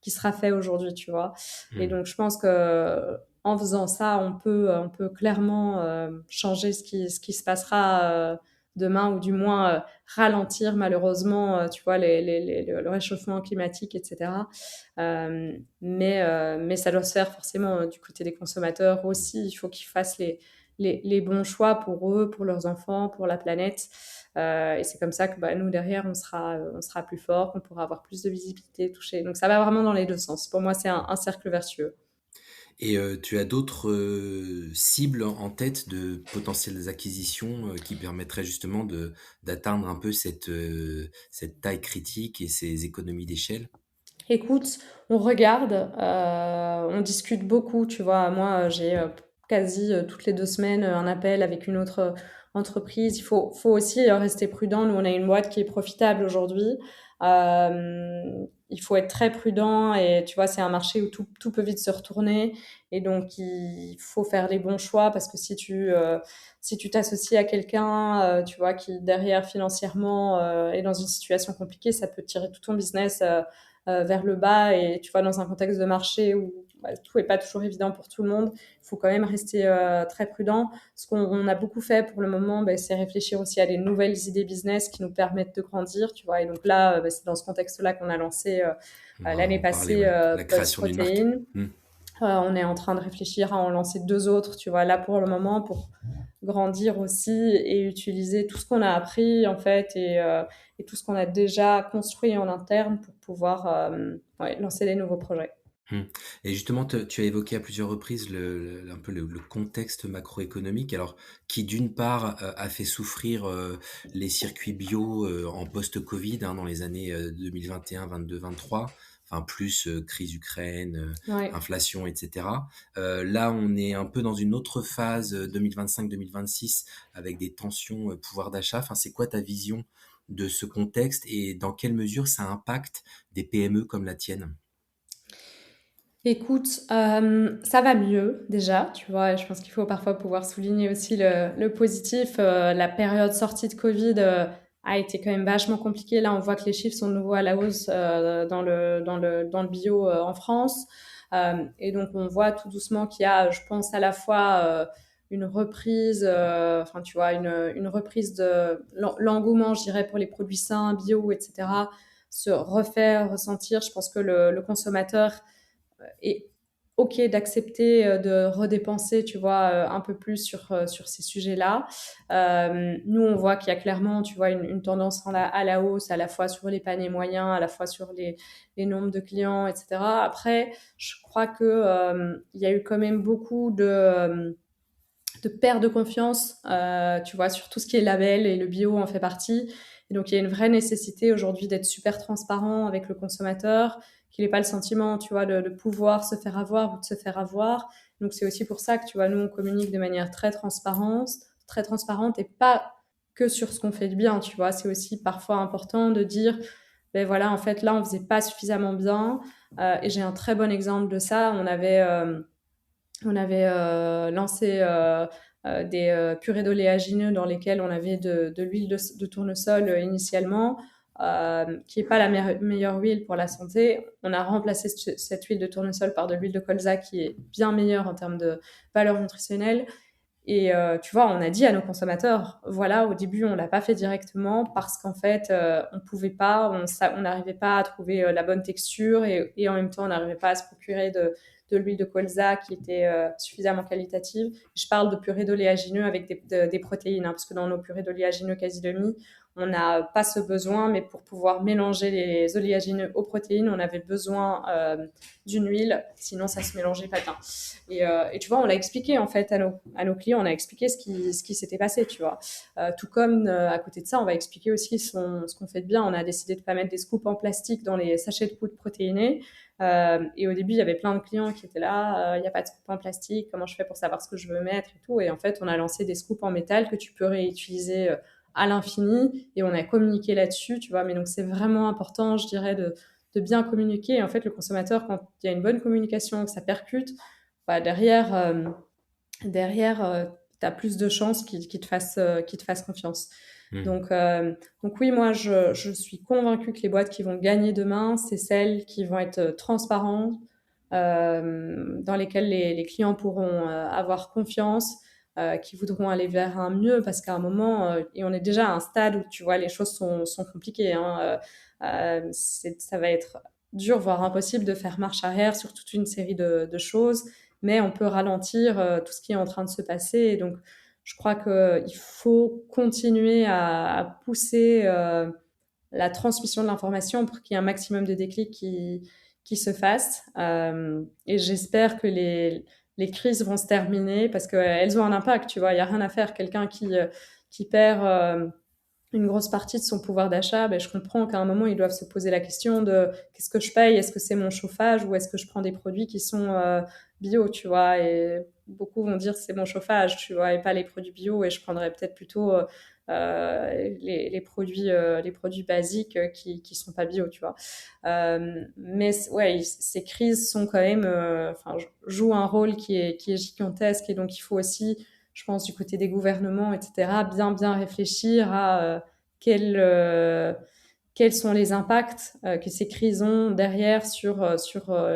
qui sera fait aujourd'hui, tu vois. Et donc, je pense que en faisant ça, on peut clairement changer ce qui se passera demain, ou du moins ralentir malheureusement, tu vois, le réchauffement climatique, etc. Mais ça doit se faire forcément du côté des consommateurs aussi. Il faut qu'ils fassent les bons choix pour eux, pour leurs enfants, pour la planète. Et c'est comme ça que nous, derrière, on sera plus fort, qu'on pourra avoir plus de visibilité, toucher. Donc ça va vraiment dans les deux sens. Pour moi, c'est un cercle vertueux. Et tu as d'autres cibles en tête de potentielles acquisitions qui permettraient justement d'atteindre un peu cette taille critique et ces économies d'échelle? Écoute, on regarde, on discute beaucoup, tu vois. Moi, j'ai quasi toutes les 2 semaines un appel avec une autre entreprise. Il faut aussi rester prudent. Nous, on a une boîte qui est profitable aujourd'hui. Il faut être très prudent et tu vois, c'est un marché où tout peut vite se retourner. Et donc, il faut faire les bons choix parce que si tu t'associes à quelqu'un, tu vois, qui derrière financièrement est dans une situation compliquée, ça peut tirer tout ton business vers le bas. Et tu vois, dans un contexte de marché où tout n'est pas toujours évident pour tout le monde, il faut quand même rester très prudent. Ce qu'on a beaucoup fait pour le moment, c'est réfléchir aussi à des nouvelles idées business qui nous permettent de grandir, tu vois. Et donc là, c'est dans ce contexte-là qu'on a lancé On va l'année en parler, passée ouais. La Pulse création d'une marque. Protein. On est en train de réfléchir à en lancer 2 autres, tu vois, là pour le moment, pour grandir aussi et utiliser tout ce qu'on a appris en fait et tout ce qu'on a déjà construit en interne pour pouvoir lancer des nouveaux projets. Mmh. Et justement, tu as évoqué à plusieurs reprises un peu le contexte macroéconomique, alors qui d'une part a fait souffrir les circuits bio en post-Covid dans les années 2021, 22, 23, enfin plus crise Ukraine, Ouais. inflation, etc. Là, on est un peu dans une autre phase 2025-2026 avec des tensions pouvoir d'achat. Enfin, c'est quoi ta vision de ce contexte et dans quelle mesure ça impacte des PME comme la tienne? Écoute, ça va mieux déjà, tu vois? Et je pense qu'il faut parfois pouvoir souligner aussi le positif. La période sortie de Covid, a été quand même vachement compliquée. Là, on voit que les chiffres sont de nouveau à la hausse, dans le bio, en France. Et donc on voit tout doucement qu'il y a, je pense, à la fois, une reprise, enfin, tu vois, une reprise de l'engouement, je dirais, pour les produits sains, bio, et cetera, se refaire ressentir. Je pense que le consommateur et ok d'accepter de redépenser, tu vois, un peu plus sur ces sujets-là. Nous, on voit qu'il y a clairement, tu vois, une tendance à la hausse, à la fois sur les paniers moyens, à la fois sur les nombres de clients, etc. Après, je crois que il y a eu quand même beaucoup de perte de confiance, tu vois, sur tout ce qui est label, et le bio en fait partie. Et donc, il y a une vraie nécessité aujourd'hui d'être super transparent avec le consommateur, qu'il n'ait pas le sentiment, tu vois, de pouvoir se faire avoir ou de se faire avoir. Donc, c'est aussi pour ça que, tu vois, nous, on communique de manière très transparente et pas que sur ce qu'on fait de bien, tu vois. C'est aussi parfois important de dire, ben voilà, en fait, là, on faisait pas suffisamment bien. Et j'ai un très bon exemple de ça. On avait lancé des purées d'oléagineux dans lesquelles on avait de l'huile de tournesol initialement, qui n'est pas la meilleure huile pour la santé. On a remplacé cette huile de tournesol par de l'huile de colza qui est bien meilleure en termes de valeur nutritionnelle. Et tu vois, on a dit à nos consommateurs, voilà, au début, on l'a pas fait directement parce qu'en fait, on pouvait pas, on n'arrivait pas à trouver la bonne texture et en même temps, on n'arrivait pas à se procurer de l'huile de colza qui était suffisamment qualitative. Je parle de purée d'oléagineux avec des protéines, hein, parce que dans nos purées d'oléagineux quasi demi, on n'a pas ce besoin, mais pour pouvoir mélanger les oléagineux aux protéines, on avait besoin d'une huile, sinon ça se mélangeait pas bien. Et tu vois, on l'a expliqué en fait à nos clients, on a expliqué ce qui s'était passé, tu vois. Tout comme à côté de ça, on va expliquer aussi ce qu'on fait de bien. On a décidé de pas mettre des scoops en plastique dans les sachets de poudre protéinée. Et au début, il y avait plein de clients qui étaient là, il n'y a pas de scoop en plastique, comment je fais pour savoir ce que je veux mettre et tout. Et en fait, on a lancé des scoops en métal que tu peux réutiliser à l'infini et on a communiqué là-dessus, tu vois. Mais donc, c'est vraiment important, je dirais, de bien communiquer. Et en fait, le consommateur, quand il y a une bonne communication, que ça percute, bah, derrière as plus de chances qu'ils te fassent confiance. Mmh. Donc oui, moi, je suis convaincue que les boîtes qui vont gagner demain, c'est celles qui vont être transparentes, dans lesquelles les clients pourront avoir confiance, qui voudront aller vers un mieux, parce qu'à un moment, et on est déjà à un stade où tu vois, les choses sont compliquées, hein, ça va être dur, voire impossible de faire marche arrière sur toute une série de choses, mais on peut ralentir tout ce qui est en train de se passer. Et donc, je crois qu'il faut continuer à pousser la transmission de l'information pour qu'il y ait un maximum de déclics qui se fassent. Et j'espère que les crises vont se terminer, parce qu'elles ont un impact, tu vois. Il n'y a rien à faire. Quelqu'un qui perd une grosse partie de son pouvoir d'achat, ben, je comprends qu'à un moment, ils doivent se poser la question de qu'est-ce que je paye? Est-ce que c'est mon chauffage, ou est-ce que je prends des produits qui sont bio, tu vois? Et beaucoup vont dire c'est mon chauffage, tu vois, et pas les produits bio, et je prendrais peut-être plutôt les produits basiques qui sont pas bio, tu vois. Mais ouais, ces crises sont quand même, jouent un rôle qui est gigantesque, et donc il faut aussi, je pense, du côté des gouvernements, etc., bien réfléchir à quels sont les impacts que ces crises ont derrière sur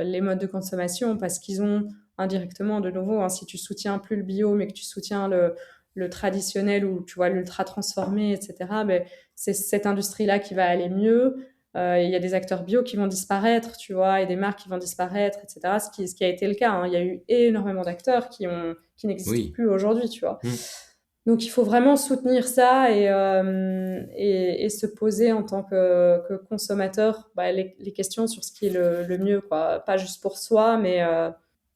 les modes de consommation, parce qu'ils ont indirectement, de nouveau, hein, si tu soutiens plus le bio, mais que tu soutiens le traditionnel, ou tu vois l'ultra transformé, etc., ben, c'est cette industrie-là qui va aller mieux. Il y a des acteurs bio qui vont disparaître, tu vois, et des marques qui vont disparaître, etc. Ce qui a été le cas, hein. Il y a eu énormément d'acteurs qui n'existent plus aujourd'hui, tu vois. Donc, il faut vraiment soutenir ça, et se poser en tant que consommateur les questions sur ce qui est le mieux, quoi. Pas juste pour soi, mais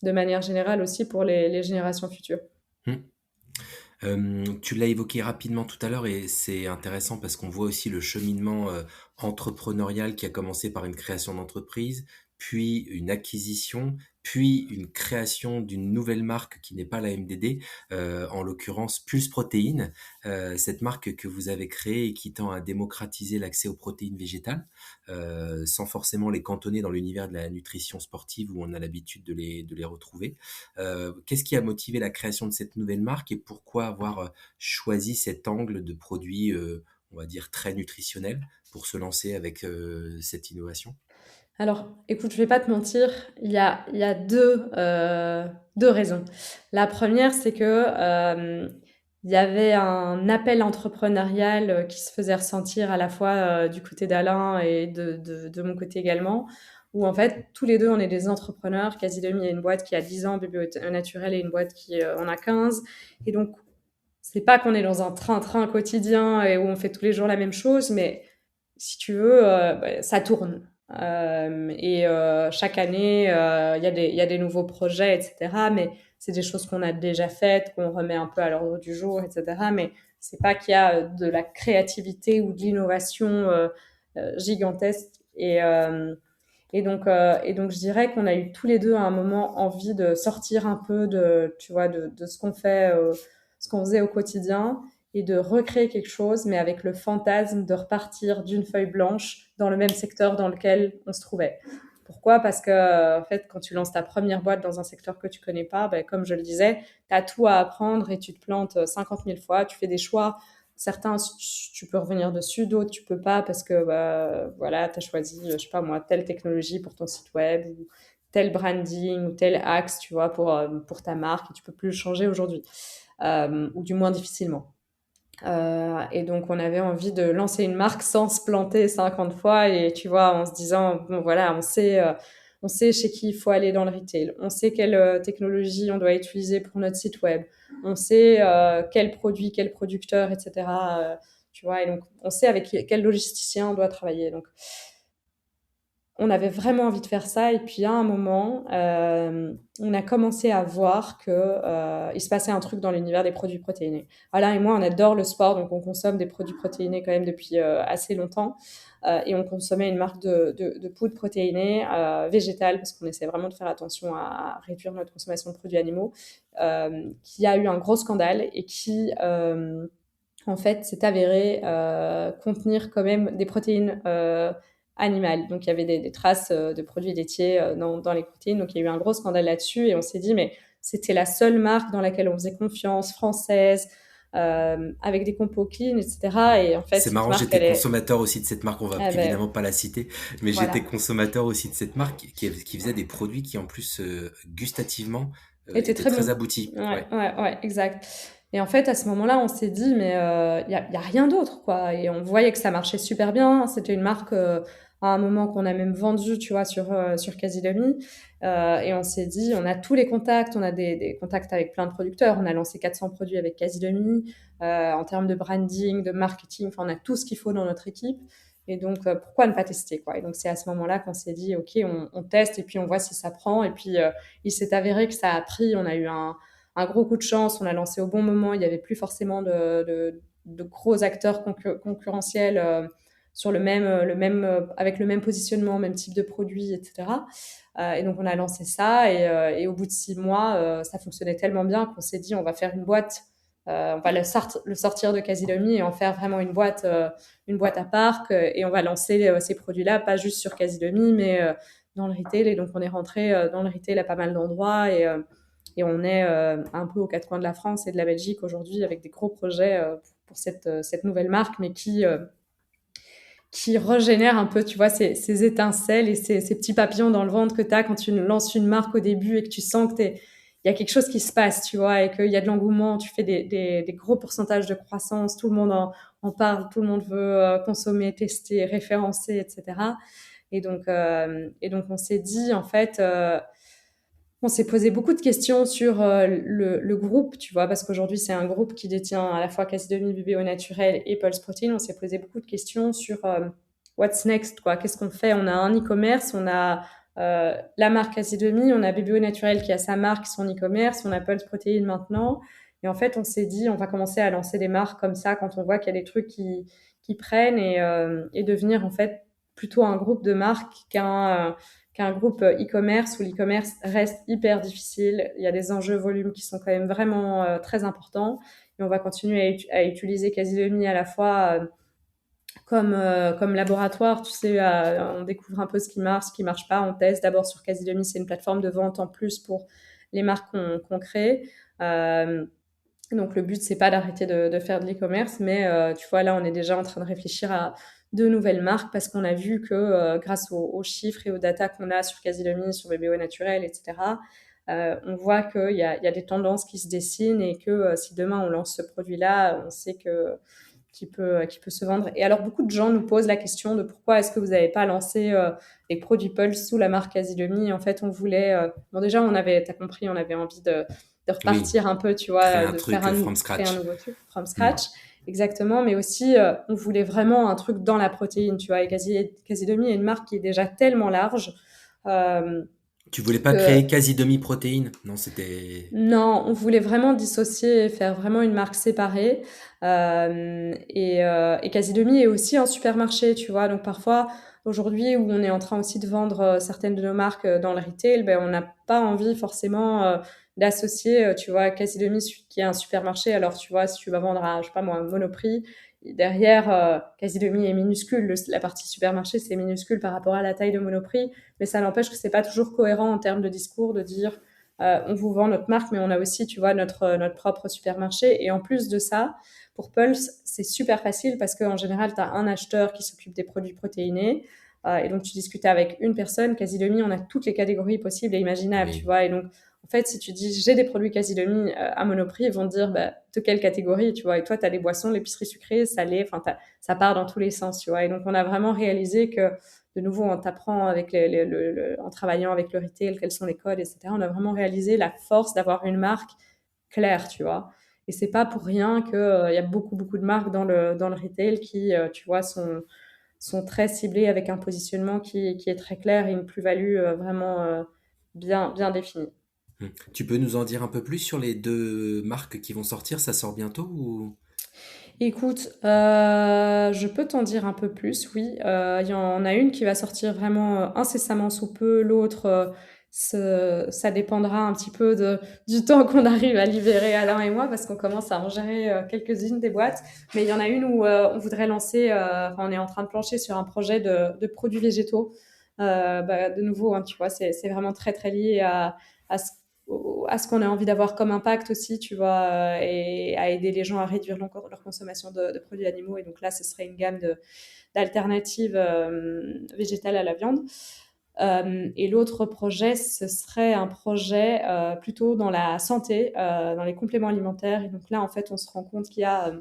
de manière générale aussi pour les générations futures. Tu l'as évoqué rapidement tout à l'heure, et c'est intéressant parce qu'on voit aussi le cheminement entrepreneurial qui a commencé par une création d'entreprise, puis une acquisition, puis une création d'une nouvelle marque qui n'est pas la MDD, en l'occurrence Pulse Protéines, cette marque que vous avez créée et qui tend à démocratiser l'accès aux protéines végétales, sans forcément les cantonner dans l'univers de la nutrition sportive où on a l'habitude de les retrouver. Qu'est-ce qui a motivé la création de cette nouvelle marque, et pourquoi avoir choisi cet angle de produit, on va dire, très nutritionnel pour se lancer avec cette innovation? Alors, écoute, je vais pas te mentir, il y a deux raisons. La première, c'est que il y avait un appel entrepreneurial qui se faisait ressentir à la fois du côté d'Alain et de mon côté également, où en fait, tous les deux, on est des entrepreneurs. Quasi-Demi a une boîte qui a 10 ans, Bébé Naturel, et une boîte qui en a 15. Et donc, c'est pas qu'on est dans un train-train quotidien et où on fait tous les jours la même chose, mais si tu veux, ça tourne. Chaque année, il y a des nouveaux projets, etc. Mais c'est des choses qu'on a déjà faites, qu'on remet un peu à l'ordre du jour, etc. Mais c'est pas qu'il y a de la créativité ou de l'innovation gigantesque. Et donc, je dirais qu'on a eu tous les deux à un moment envie de sortir un peu tu vois, de ce qu'on fait, ce qu'on faisait au quotidien, et de recréer quelque chose, mais avec le fantasme de repartir d'une feuille blanche dans le même secteur dans lequel on se trouvait. Pourquoi? Parce que, en fait, quand tu lances ta première boîte dans un secteur que tu connais pas, comme je le disais, tu as tout à apprendre et tu te plantes 50 000 fois, tu fais des choix. Certains, tu peux revenir dessus, d'autres, tu peux pas, parce que voilà, tu as choisi, je sais pas moi, telle technologie pour ton site web, ou tel branding, ou tel axe, tu vois, pour ta marque, et tu peux plus le changer aujourd'hui, ou du moins difficilement. Et donc, on avait envie de lancer une marque sans se planter 50 fois, et tu vois, en se disant, bon, voilà, on sait chez qui il faut aller dans le retail, on sait quelle technologie on doit utiliser pour notre site web, on sait quel produit, quel producteur, etc. Tu vois, et donc, on sait avec quel logisticien on doit travailler. Donc, on avait vraiment envie de faire ça. Et puis, à un moment, on a commencé à voir qu'il se passait un truc dans l'univers des produits protéinés. Alain et moi, on adore le sport, donc on consomme des produits protéinés quand même depuis assez longtemps. Et on consommait une marque de poudre protéinée végétale, parce qu'on essaie vraiment de faire attention à réduire notre consommation de produits animaux, qui a eu un gros scandale, et qui, en fait, s'est avéré contenir quand même des protéines animales. Donc, il y avait des traces de produits laitiers dans les protéines. Donc, il y a eu un gros scandale là-dessus, et on s'est dit, mais c'était la seule marque dans laquelle on faisait confiance, française, avec des compos clean, etc. Et en fait, C'est cette marrant, marque, j'étais consommateur aussi de cette marque, on va ah ben, évidemment pas la citer, mais j'étais voilà, consommateur aussi de cette marque qui faisait des produits qui en plus gustativement était étaient très très bon. aboutis. Ouais, Ouais. ouais, ouais, exact. Et en fait, à ce moment-là, on s'est dit, mais y a rien d'autre, quoi. Et on voyait que ça marchait super bien. C'était une marque à un moment qu'on a même vendue, tu vois, sur Casilomi. Et on s'est dit, on a tous les contacts, on a des contacts avec plein de producteurs. On a lancé 400 produits avec Casilomi. En termes de branding, de marketing, enfin, on a tout ce qu'il faut dans notre équipe. Et donc, pourquoi ne pas tester, quoi. Et donc, c'est à ce moment-là qu'on s'est dit, OK, on teste et puis on voit si ça prend. Et puis, il s'est avéré que ça a pris. On a eu un gros coup de chance, on a lancé au bon moment, il n'y avait plus forcément de gros acteurs concurrentiels sur avec le même positionnement, même type de produit, etc. Et donc on a lancé ça et au bout de 6 mois, ça fonctionnait tellement bien qu'on s'est dit on va faire une boîte, on va le sortir de Casilomi et en faire vraiment une boîte à part et on va lancer ces produits-là, pas juste sur Casilomi, mais dans le retail. Et donc on est rentré dans le retail à pas mal d'endroits et on est un peu aux quatre coins de la France et de la Belgique aujourd'hui avec des gros projets pour cette nouvelle marque, mais qui régénère un peu, tu vois, ces étincelles et ces petits papillons dans le ventre que tu as quand tu lances une marque au début et que tu sens qu'il y a quelque chose qui se passe, tu vois, et qu'il y a de l'engouement, tu fais des gros pourcentages de croissance, tout le monde en parle, tout le monde veut consommer, tester, référencer, etc. Et donc on s'est dit, en fait, on s'est posé beaucoup de questions sur le groupe, tu vois, parce qu'aujourd'hui, c'est un groupe qui détient à la fois Casidomi, BBO Naturel et Pulse Protein. On s'est posé beaucoup de questions sur what's next, quoi. Qu'est-ce qu'on fait? On a un e-commerce, on a la marque Casidomi, on a BBO Naturel qui a sa marque, son e-commerce, on a Pulse Protein maintenant. Et en fait, on s'est dit, on va commencer à lancer des marques comme ça quand on voit qu'il y a des trucs qui prennent et devenir en fait plutôt un groupe de marques qu'un groupe e-commerce où l'e-commerce reste hyper difficile. Il y a des enjeux volumes qui sont quand même vraiment très importants. Et on va continuer à utiliser Casidomi à la fois comme laboratoire. Tu sais, on découvre un peu ce qui marche pas. On teste d'abord sur Casidomi. C'est une plateforme de vente en plus pour les marques qu'on crée. Donc le but, c'est pas d'arrêter de faire de l'e-commerce, mais tu vois, là, on est déjà en train de réfléchir à de nouvelles marques parce qu'on a vu que grâce aux chiffres et aux data qu'on a sur Casilomi, sur BBO Naturel, etc., on voit qu'il y a des tendances qui se dessinent et que si demain on lance ce produit-là, on sait qu'il peut se vendre. Et alors, beaucoup de gens nous posent la question de pourquoi est-ce que vous n'avez pas lancé les produits Pulse sous la marque Casilomi. En fait, on voulait... bon, déjà, t'as compris, on avait envie de Oui, repartir un peu, tu créer vois, un de truc faire from créer un scratch. nouveau truc from Hmm. scratch. Exactement, mais aussi, on voulait vraiment un truc dans la protéine, tu vois. Et Casidomi est une marque qui est déjà tellement large euh, Tu voulais pas que créer quasi demi-protéines? Non, c'était... non, on voulait vraiment dissocier et faire vraiment une marque séparée. Et Casidomi est aussi un supermarché, tu vois. Donc parfois, aujourd'hui, où on est en train aussi de vendre certaines de nos marques dans le retail, ben, on n'a pas envie forcément d'associer, tu vois, Casidomi qui est un supermarché. Alors, tu vois, si tu vas vendre à, je sais pas moi, Monoprix, derrière, Casidomi est minuscule. La partie supermarché, c'est minuscule par rapport à la taille de Monoprix. Mais ça n'empêche que c'est pas toujours cohérent en termes de discours de dire on vous vend notre marque, mais on a aussi, tu vois, notre propre supermarché. Et en plus de ça, pour Pulse, c'est super facile parce qu'en général, tu as un acheteur qui s'occupe des produits protéinés. Et donc, tu discutes avec une personne. Casidomi, on a toutes les catégories possibles et imaginables, tu Oui, vois. Et donc, en fait, si tu dis j'ai des produits Casidomi à Monoprix, ils vont te dire bah, de quelle catégorie, tu vois. Et toi, tu as des boissons, l'épicerie sucrée, salée, enfin, ça part dans tous les sens, tu vois. Et donc, on a vraiment réalisé que de nouveau, on t'apprend avec en travaillant avec le retail, quels sont les codes, etc. On a vraiment réalisé la force d'avoir une marque claire, tu vois. Et c'est pas pour rien qu'il y a beaucoup, beaucoup de marques dans le retail qui, tu vois, sont très ciblées avec un positionnement qui est très clair et une plus-value vraiment bien, bien définie. hmm. Tu peux nous en dire un peu plus sur les deux marques qui vont sortir? Ça sort bientôt ou... Écoute, je peux t'en dire un peu plus, oui. Il y en a une qui va sortir vraiment incessamment sous peu, l'autre, ça dépendra un petit peu du temps qu'on arrive à libérer Alain et moi, parce qu'on commence à en gérer quelques-unes des boîtes. Mais il y en a une où on voudrait lancer, enfin, on est en train de plancher sur un projet de produits végétaux. Bah, de nouveau, hein, tu vois, c'est vraiment très, très lié à à ce qu'on a envie d'avoir comme impact aussi, tu vois, et à aider les gens à réduire leur consommation de produits animaux. Et donc là, ce serait une gamme d'alternatives végétales à la viande. Et l'autre projet, ce serait un projet plutôt dans la santé, dans les compléments alimentaires. Et donc là, en fait, on se rend compte qu'il y a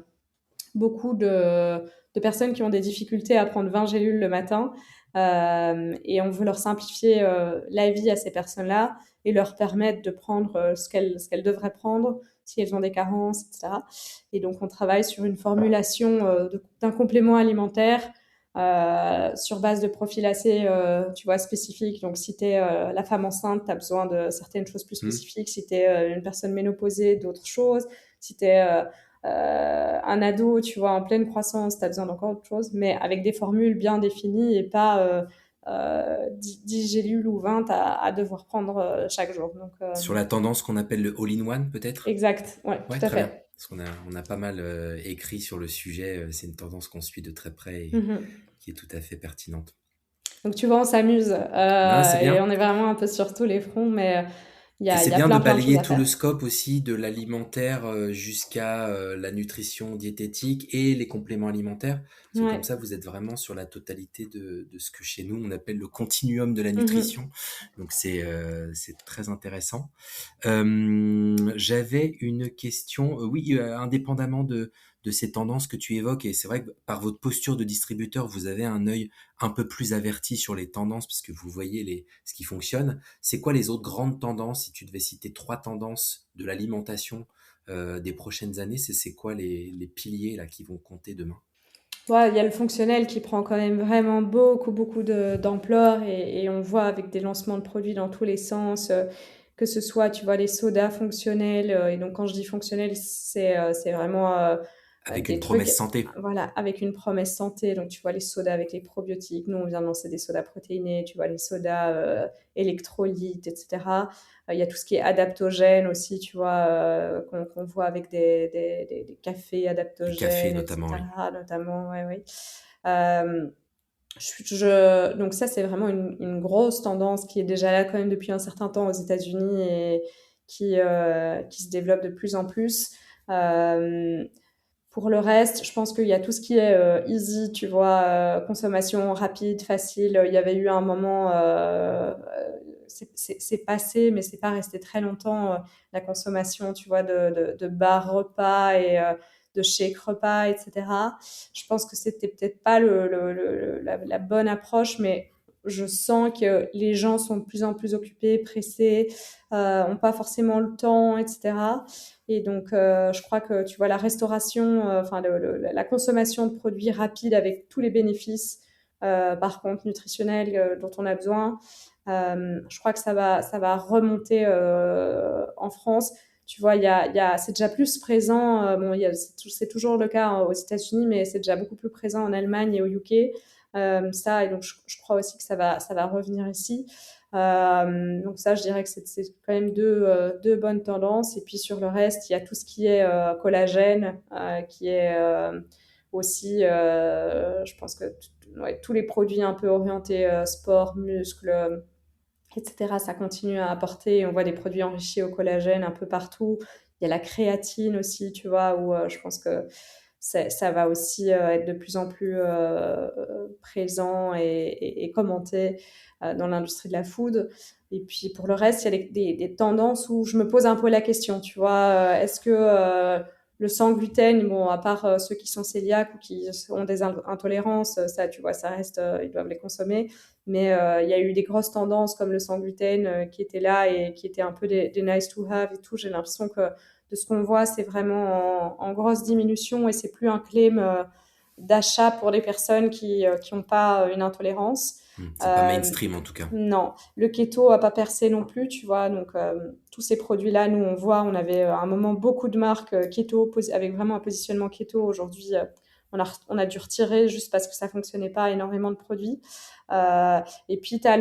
beaucoup de personnes qui ont des difficultés à prendre 20 gélules le matin. Et on veut leur simplifier la vie à ces personnes-là et leur permettre de prendre ce qu'elles devraient prendre si elles ont des carences, etc. Et donc, on travaille sur une formulation d'un complément alimentaire sur base de profils assez, tu vois, spécifiques. Donc, si tu es la femme enceinte, tu as besoin de certaines choses plus spécifiques. Si tu es une personne ménopausée, d'autres choses. Si tu es un ado, tu vois, en pleine croissance, tu as besoin d'encore autre chose, mais avec des formules bien définies et pas 10 gélules ou 20 à devoir prendre chaque jour. Donc, Sur la tendance qu'on appelle le all-in-one, peut-être? exact, ouais, Ouais, tout à très bien. fait. Parce qu'on a pas mal écrit sur le sujet. C'est une tendance qu'on suit de très près et qui est tout à fait pertinente. Donc, tu vois, on s'amuse Non, c'est et bien. on est vraiment un peu sur tous les fronts, mais Et c'est il y a bien de plein de choses balayer à tout le faire. scope aussi de l'alimentaire jusqu'à la nutrition diététique et les compléments alimentaires. Parce que comme Ouais. ça, vous êtes vraiment sur la totalité de ce que chez nous, on appelle le continuum de la Mhm. nutrition. Donc c'est très intéressant. J'avais une question, oui, indépendamment de ces tendances que tu évoques, et c'est vrai que par votre posture de distributeur, vous avez un œil un peu plus averti sur les tendances, parce que vous voyez ce qui fonctionne. C'est quoi les autres grandes tendances, si tu devais citer 3 tendances de l'alimentation des prochaines années, c'est quoi les piliers là qui vont compter demain? Ouais, il y a le fonctionnel qui prend quand même vraiment beaucoup d'ampleur et on voit avec des lancements de produits dans tous les sens, que ce soit, tu vois, les sodas fonctionnels. Et donc, quand je dis fonctionnel, c'est vraiment Avec des une trucs, promesse santé. voilà, avec une promesse santé. Donc, tu vois, les sodas avec les probiotiques. Nous, on vient de lancer des sodas protéinés, tu vois, les sodas électrolytes, etc. Il y a tout ce qui est adaptogène aussi, tu vois, qu'on voit avec des cafés Les cafés adaptogènes, notamment, oui. etc. Notamment, ouais, oui. Donc ça, c'est vraiment une grosse tendance qui est déjà là quand même depuis un certain temps aux États-Unis et qui se développe de plus en plus. Euh, pour le reste, je pense qu'il y a tout ce qui est easy, tu vois, consommation rapide, facile. Il y avait eu un moment, c'est passé, mais c'est pas resté très longtemps, la consommation, tu vois, de bars repas et de shake repas, etc. Je pense que c'était peut-être pas la bonne approche, mais je sens que les gens sont de plus en plus occupés, pressés, ont pas forcément le temps, etc. Et donc, je crois que tu vois la restauration, enfin la consommation de produits rapides avec tous les bénéfices, par contre nutritionnels dont on a besoin, je crois que ça va remonter en France. Tu vois, c'est déjà plus présent. Bon, c'est toujours le cas aux États-Unis, mais c'est déjà beaucoup plus présent en Allemagne et au UK. Ça, et donc je crois aussi que ça va revenir ici. Donc ça, je dirais que c'est quand même deux bonnes tendances. Et puis sur le reste, il y a tout ce qui est collagène, qui est aussi, je pense que ouais, tous les produits un peu orientés sport, muscle, etc., ça continue à apporter. On voit des produits enrichis au collagène un peu partout. Il y a la créatine aussi, tu vois, où je pense que ça va aussi être de plus en plus présent et commenté dans l'industrie de la food. Et puis pour le reste, il y a des tendances où je me pose un peu la question, tu vois, est-ce que le sans gluten, bon, à part ceux qui sont cœliaques ou qui ont des intolérances, ça, tu vois, ça reste, ils doivent les consommer. Mais il y a eu des grosses tendances comme le sans gluten qui étaient là et qui étaient un peu des nice to have et tout. J'ai l'impression que de ce qu'on voit, c'est vraiment en grosse diminution et c'est plus un claim d'achat pour les personnes qui ont pas une intolérance. C'est pas Euh, mainstream en tout cas. non, le keto a pas percé non plus, tu vois. Donc tous ces produits-là, nous on voit, on avait à un moment beaucoup de marques keto avec vraiment un positionnement keto. Aujourd'hui, on a dû retirer juste parce que ça fonctionnait pas énormément de produits. Et puis tu as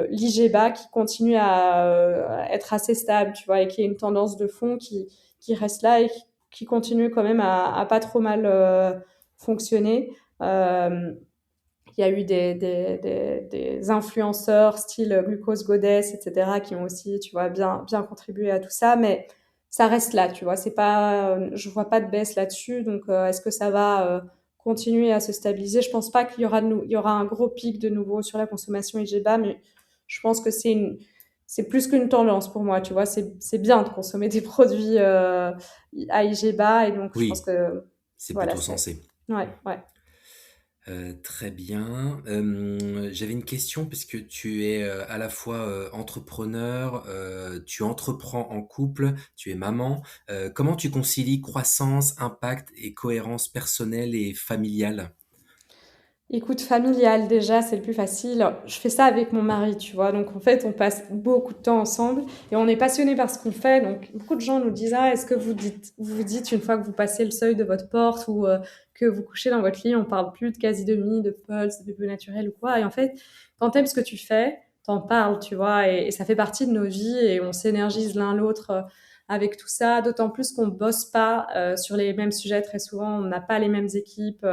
l'IGBA qui continue à être assez stable, tu vois, et qui est une tendance de fond qui reste là et qui continue quand même à pas trop mal fonctionner. Il y a eu des influenceurs style Glucose Goddess, etc., qui ont aussi, tu vois, bien contribué à tout ça, mais ça reste là, tu vois. C'est pas, je vois pas de baisse là-dessus, donc est-ce que ça va continuer à se stabiliser? Je pense pas qu'il y aura il y aura un gros pic de nouveau sur la consommation IGBA, mais je pense que c'est plus qu'une tendance pour moi, tu vois. C'est bien de consommer des produits à IGBA, et donc je pense Oui, que c'est voilà, plutôt sensé. ouais. Très bien. J'avais une question parce que tu es à la fois entrepreneur, tu entreprends en couple, tu es maman. Comment tu concilies croissance, impact et cohérence personnelle et familiale? Écoute, familial, déjà, c'est le plus facile. Je fais ça avec mon mari, tu vois. Donc, en fait, on passe beaucoup de temps ensemble et on est passionné par ce qu'on fait. Donc, beaucoup de gens nous disent, ah, est-ce que vous dites une fois que vous passez le seuil de votre porte ou que vous couchez dans votre lit, on parle plus de quasi-demi, de pulse, de bébé naturel ou quoi. Et en fait, quand t'aimes ce que tu fais, t'en parles, tu vois, et ça fait partie de nos vies et on s'énergise l'un l'autre avec tout ça. D'autant plus qu'on bosse pas sur les mêmes sujets très souvent. On n'a pas les mêmes équipes.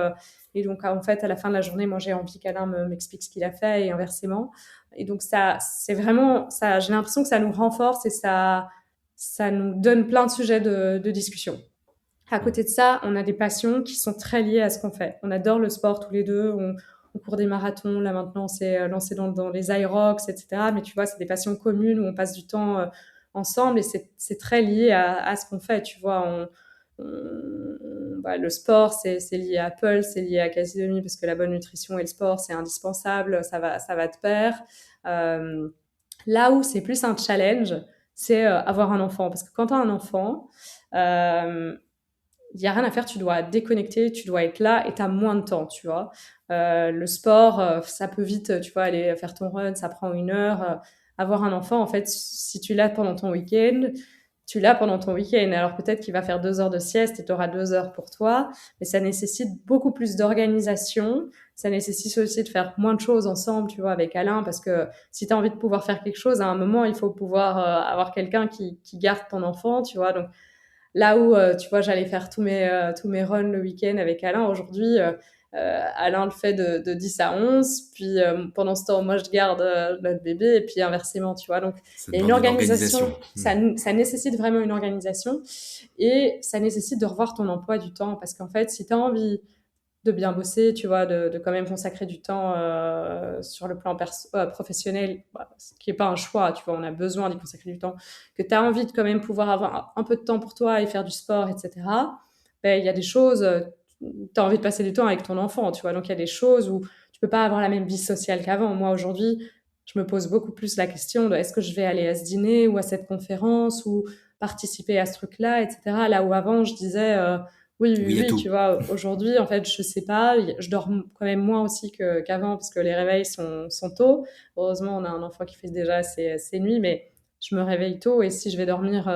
Et donc, en fait, à la fin de la journée, moi, j'ai envie qu'Alain m'explique ce qu'il a fait et inversement. Et donc, ça, c'est vraiment, ça, j'ai l'impression que ça nous renforce et ça nous donne plein de sujets de discussion. À côté de ça, on a des passions qui sont très liées à ce qu'on fait. On adore le sport tous les deux. On court des marathons. Là, maintenant, on s'est lancé dans les Irox, etc. Mais tu vois, c'est des passions communes où on passe du temps ensemble et c'est très lié à ce qu'on fait. Tu vois, le sport, c'est lié à Apple, c'est lié à Casidomi parce que la bonne nutrition et le sport, c'est indispensable. Ça va de pair. Euh, Là où c'est plus un challenge, c'est avoir un enfant. Parce que quand tu as un enfant, euh, il n'y a rien à faire, tu dois déconnecter, tu dois être là et tu as moins de temps, tu vois. Le sport, ça peut vite, tu vois, aller faire ton run, ça prend 1 heure. Avoir un enfant, en fait, si tu l'as pendant ton week-end, tu l'as pendant ton week-end. Alors peut-être qu'il va faire 2 heures de sieste et tu auras 2 heures pour toi, mais ça nécessite beaucoup plus d'organisation. Ça nécessite aussi de faire moins de choses ensemble, tu vois, avec Alain, parce que si tu as envie de pouvoir faire quelque chose, à un moment, il faut pouvoir avoir quelqu'un qui garde ton enfant, tu vois. Donc, là où, tu vois, j'allais faire tous mes runs le week-end avec Alain, aujourd'hui, Alain le fait de 10 à 11, puis pendant ce temps, moi, je garde notre bébé, et puis inversement, tu vois. Donc, Ça il y a une demande une organisation, organisation. ça nécessite vraiment une organisation, et ça nécessite de revoir ton emploi du temps, parce qu'en fait, si tu as envie de bien bosser, tu vois, de quand même consacrer du temps sur le plan professionnel, bah, ce qui n'est pas un choix, tu vois, on a besoin d'y consacrer du temps, que tu as envie de quand même pouvoir avoir un peu de temps pour toi et faire du sport, etc., ben, il y a des choses, tu as envie de passer du temps avec ton enfant, tu vois, donc il y a des choses où tu peux pas avoir la même vie sociale qu'avant. Moi, aujourd'hui, je me pose beaucoup plus la question de est-ce que je vais aller à ce dîner ou à cette conférence ou participer à ce truc-là, etc., là où avant, je disais... Oui, il y a Oui, tu tout. vois, aujourd'hui, en fait, je sais pas, je dors quand même moins aussi qu'avant parce que les réveils sont tôt. Heureusement, on a un enfant qui fait déjà ses nuits, mais je me réveille tôt et si je vais dormir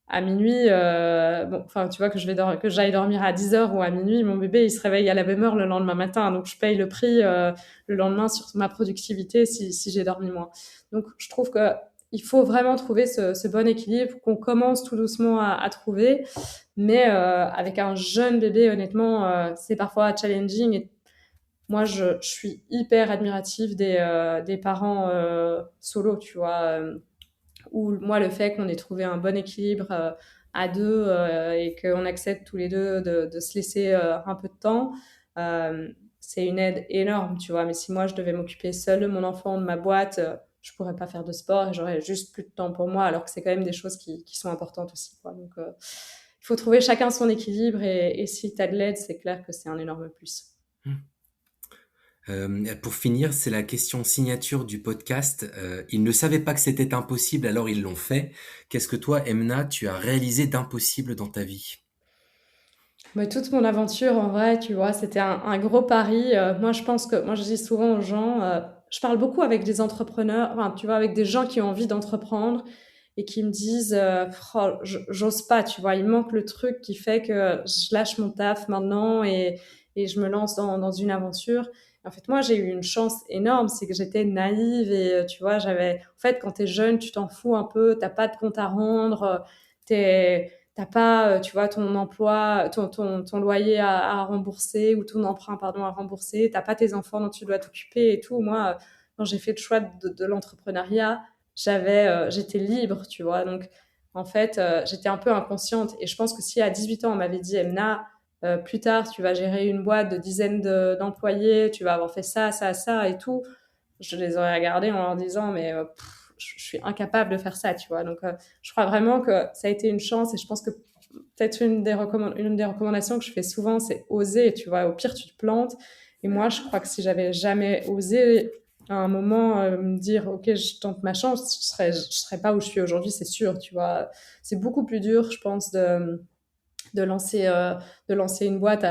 à minuit, bon, enfin, tu vois, que j'aille dormir à 10 heures ou à minuit, mon bébé, il se réveille à la même heure le lendemain matin. Donc, je paye le prix le lendemain sur ma productivité si j'ai dormi moins. Donc, je trouve que il faut vraiment trouver ce bon équilibre qu'on commence tout doucement à trouver. Mais avec un jeune bébé, honnêtement, c'est parfois challenging. Et moi, je suis hyper admirative des parents solo, tu vois. Où moi, le fait qu'on ait trouvé un bon équilibre à deux et qu'on accepte tous les deux de se laisser un peu de temps, euh, c'est une aide énorme, tu vois. Mais si moi, je devais m'occuper seule de mon enfant, de ma boîte, je pourrais pas faire de sport et j'aurais juste plus de temps pour moi, alors que c'est quand même des choses qui sont importantes aussi, quoi. Donc, il faut trouver chacun son équilibre et si tu as de l'aide, c'est clair que c'est un énorme plus. Pour finir, c'est la question signature du podcast. Ils ne savaient pas que c'était impossible, alors ils l'ont fait. Qu'est-ce que toi, Emna, tu as réalisé d'impossible dans ta vie? Mais toute mon aventure, en vrai, tu vois, c'était un gros pari. Moi, je pense que, moi, je dis souvent aux gens, je parle beaucoup avec des entrepreneurs, enfin, tu vois, avec des gens qui ont envie d'entreprendre et qui me disent, oh, j'ose pas, tu vois, il manque le truc qui fait que je lâche mon taf maintenant et je me lance dans une aventure. En fait, moi, j'ai eu une chance énorme, c'est que j'étais naïve et tu vois, en fait, quand t'es jeune, tu t'en fous un peu, t'as pas de compte à rendre, t'es t'as pas, tu vois, ton emploi, ton loyer à rembourser ou ton emprunt, pardon, à rembourser. T'as pas tes enfants dont tu dois t'occuper et tout. Moi, quand j'ai fait le choix de l'entrepreneuriat, j'étais libre, tu vois. Donc, en fait, j'étais un peu inconsciente. Et je pense que si à 18 ans, on m'avait dit, Emna, plus tard, tu vas gérer une boîte de dizaines d'employés, tu vas avoir fait ça, ça, ça et tout, je les aurais regardés en leur disant, mais je suis incapable de faire ça, tu vois. Donc, je crois vraiment que ça a été une chance et je pense que peut-être une des recommandations que je fais souvent, c'est oser, tu vois. Au pire, tu te plantes. Et moi, je crois que si j'avais jamais osé à un moment me dire, OK, je tente ma chance, je serais pas où je suis aujourd'hui, c'est sûr, tu vois. C'est beaucoup plus dur, je pense, de lancer une boîte,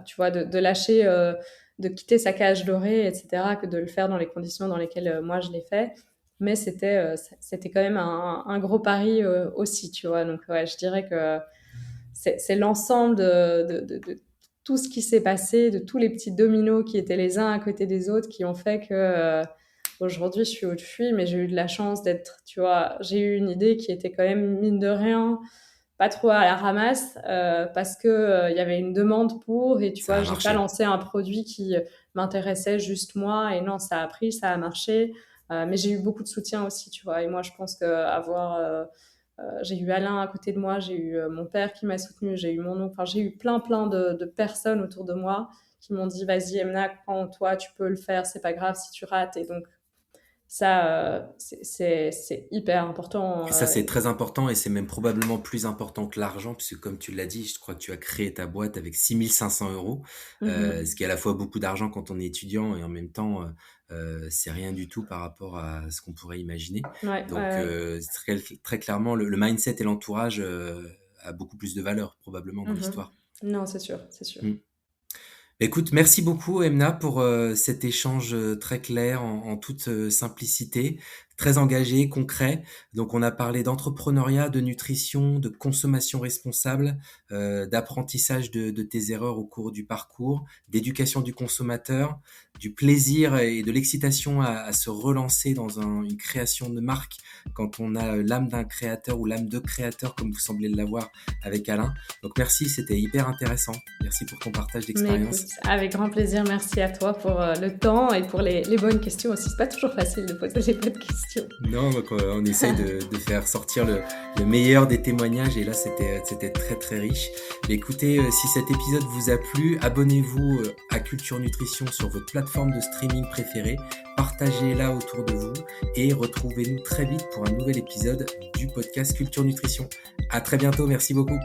tu vois, de lâcher, de quitter sa cage dorée, etc., que de le faire dans les conditions dans lesquelles moi je l'ai fait. Mais c'était quand même un gros pari aussi, tu vois. Donc, ouais, je dirais que c'est l'ensemble de tout ce qui s'est passé, de tous les petits dominos qui étaient les uns à côté des autres, qui ont fait que aujourd'hui je suis où je suis, mais j'ai eu de la chance d'être, tu vois, j'ai eu une idée qui était quand même, mine de rien, pas trop à la ramasse parce que il y avait une demande pour et tu Ça vois a j'ai pas marché. lancé un produit qui m'intéressait juste moi et non ça a pris, ça a marché mais j'ai eu beaucoup de soutien aussi, tu vois. Et moi je pense que j'ai eu Alain à côté de moi, j'ai eu mon père qui m'a soutenu, j'ai eu mon oncle, enfin j'ai eu plein de personnes autour de moi qui m'ont dit vas-y Emna, crois en toi, tu peux le faire, c'est pas grave si tu rates. Et donc ça c'est hyper important Et ça, c'est très important et c'est même probablement plus important que l'argent, puisque comme tu l'as dit, je crois que tu as créé ta boîte avec 6 500 €, ce qui est à la fois beaucoup d'argent quand on est étudiant et en même temps, c'est rien du tout par rapport à ce qu'on pourrait imaginer. ouais, Donc, ouais. très clairement, le mindset et l'entourage a beaucoup plus de valeur probablement dans Mhm. l'histoire. Non, c'est sûr, c'est sûr. Mm. Écoute, merci beaucoup Emna pour cet échange très clair en toute simplicité, très engagé, concret. Donc on a parlé d'entrepreneuriat, de nutrition, de consommation responsable, d'apprentissage de tes erreurs au cours du parcours, d'éducation du consommateur, du plaisir et de l'excitation à se relancer dans une création de marque quand on a l'âme d'un créateur ou l'âme de créateur comme vous semblez l'avoir avec Alain. Donc merci, c'était hyper intéressant. Merci pour ton partage Mais d'expérience. écoute, avec grand plaisir, merci à toi pour le temps et pour les bonnes questions aussi. C'est pas toujours facile de poser les bonnes questions. Non, donc, on essaye de faire sortir le meilleur des témoignages et là c'était très très riche. Mais écoutez, si cet épisode vous a plu, abonnez-vous à Culture Nutrition sur votre plateforme de streaming préférée, partagez-la autour de vous et retrouvez-nous très vite pour un nouvel épisode du podcast Culture Nutrition. À très bientôt, merci beaucoup.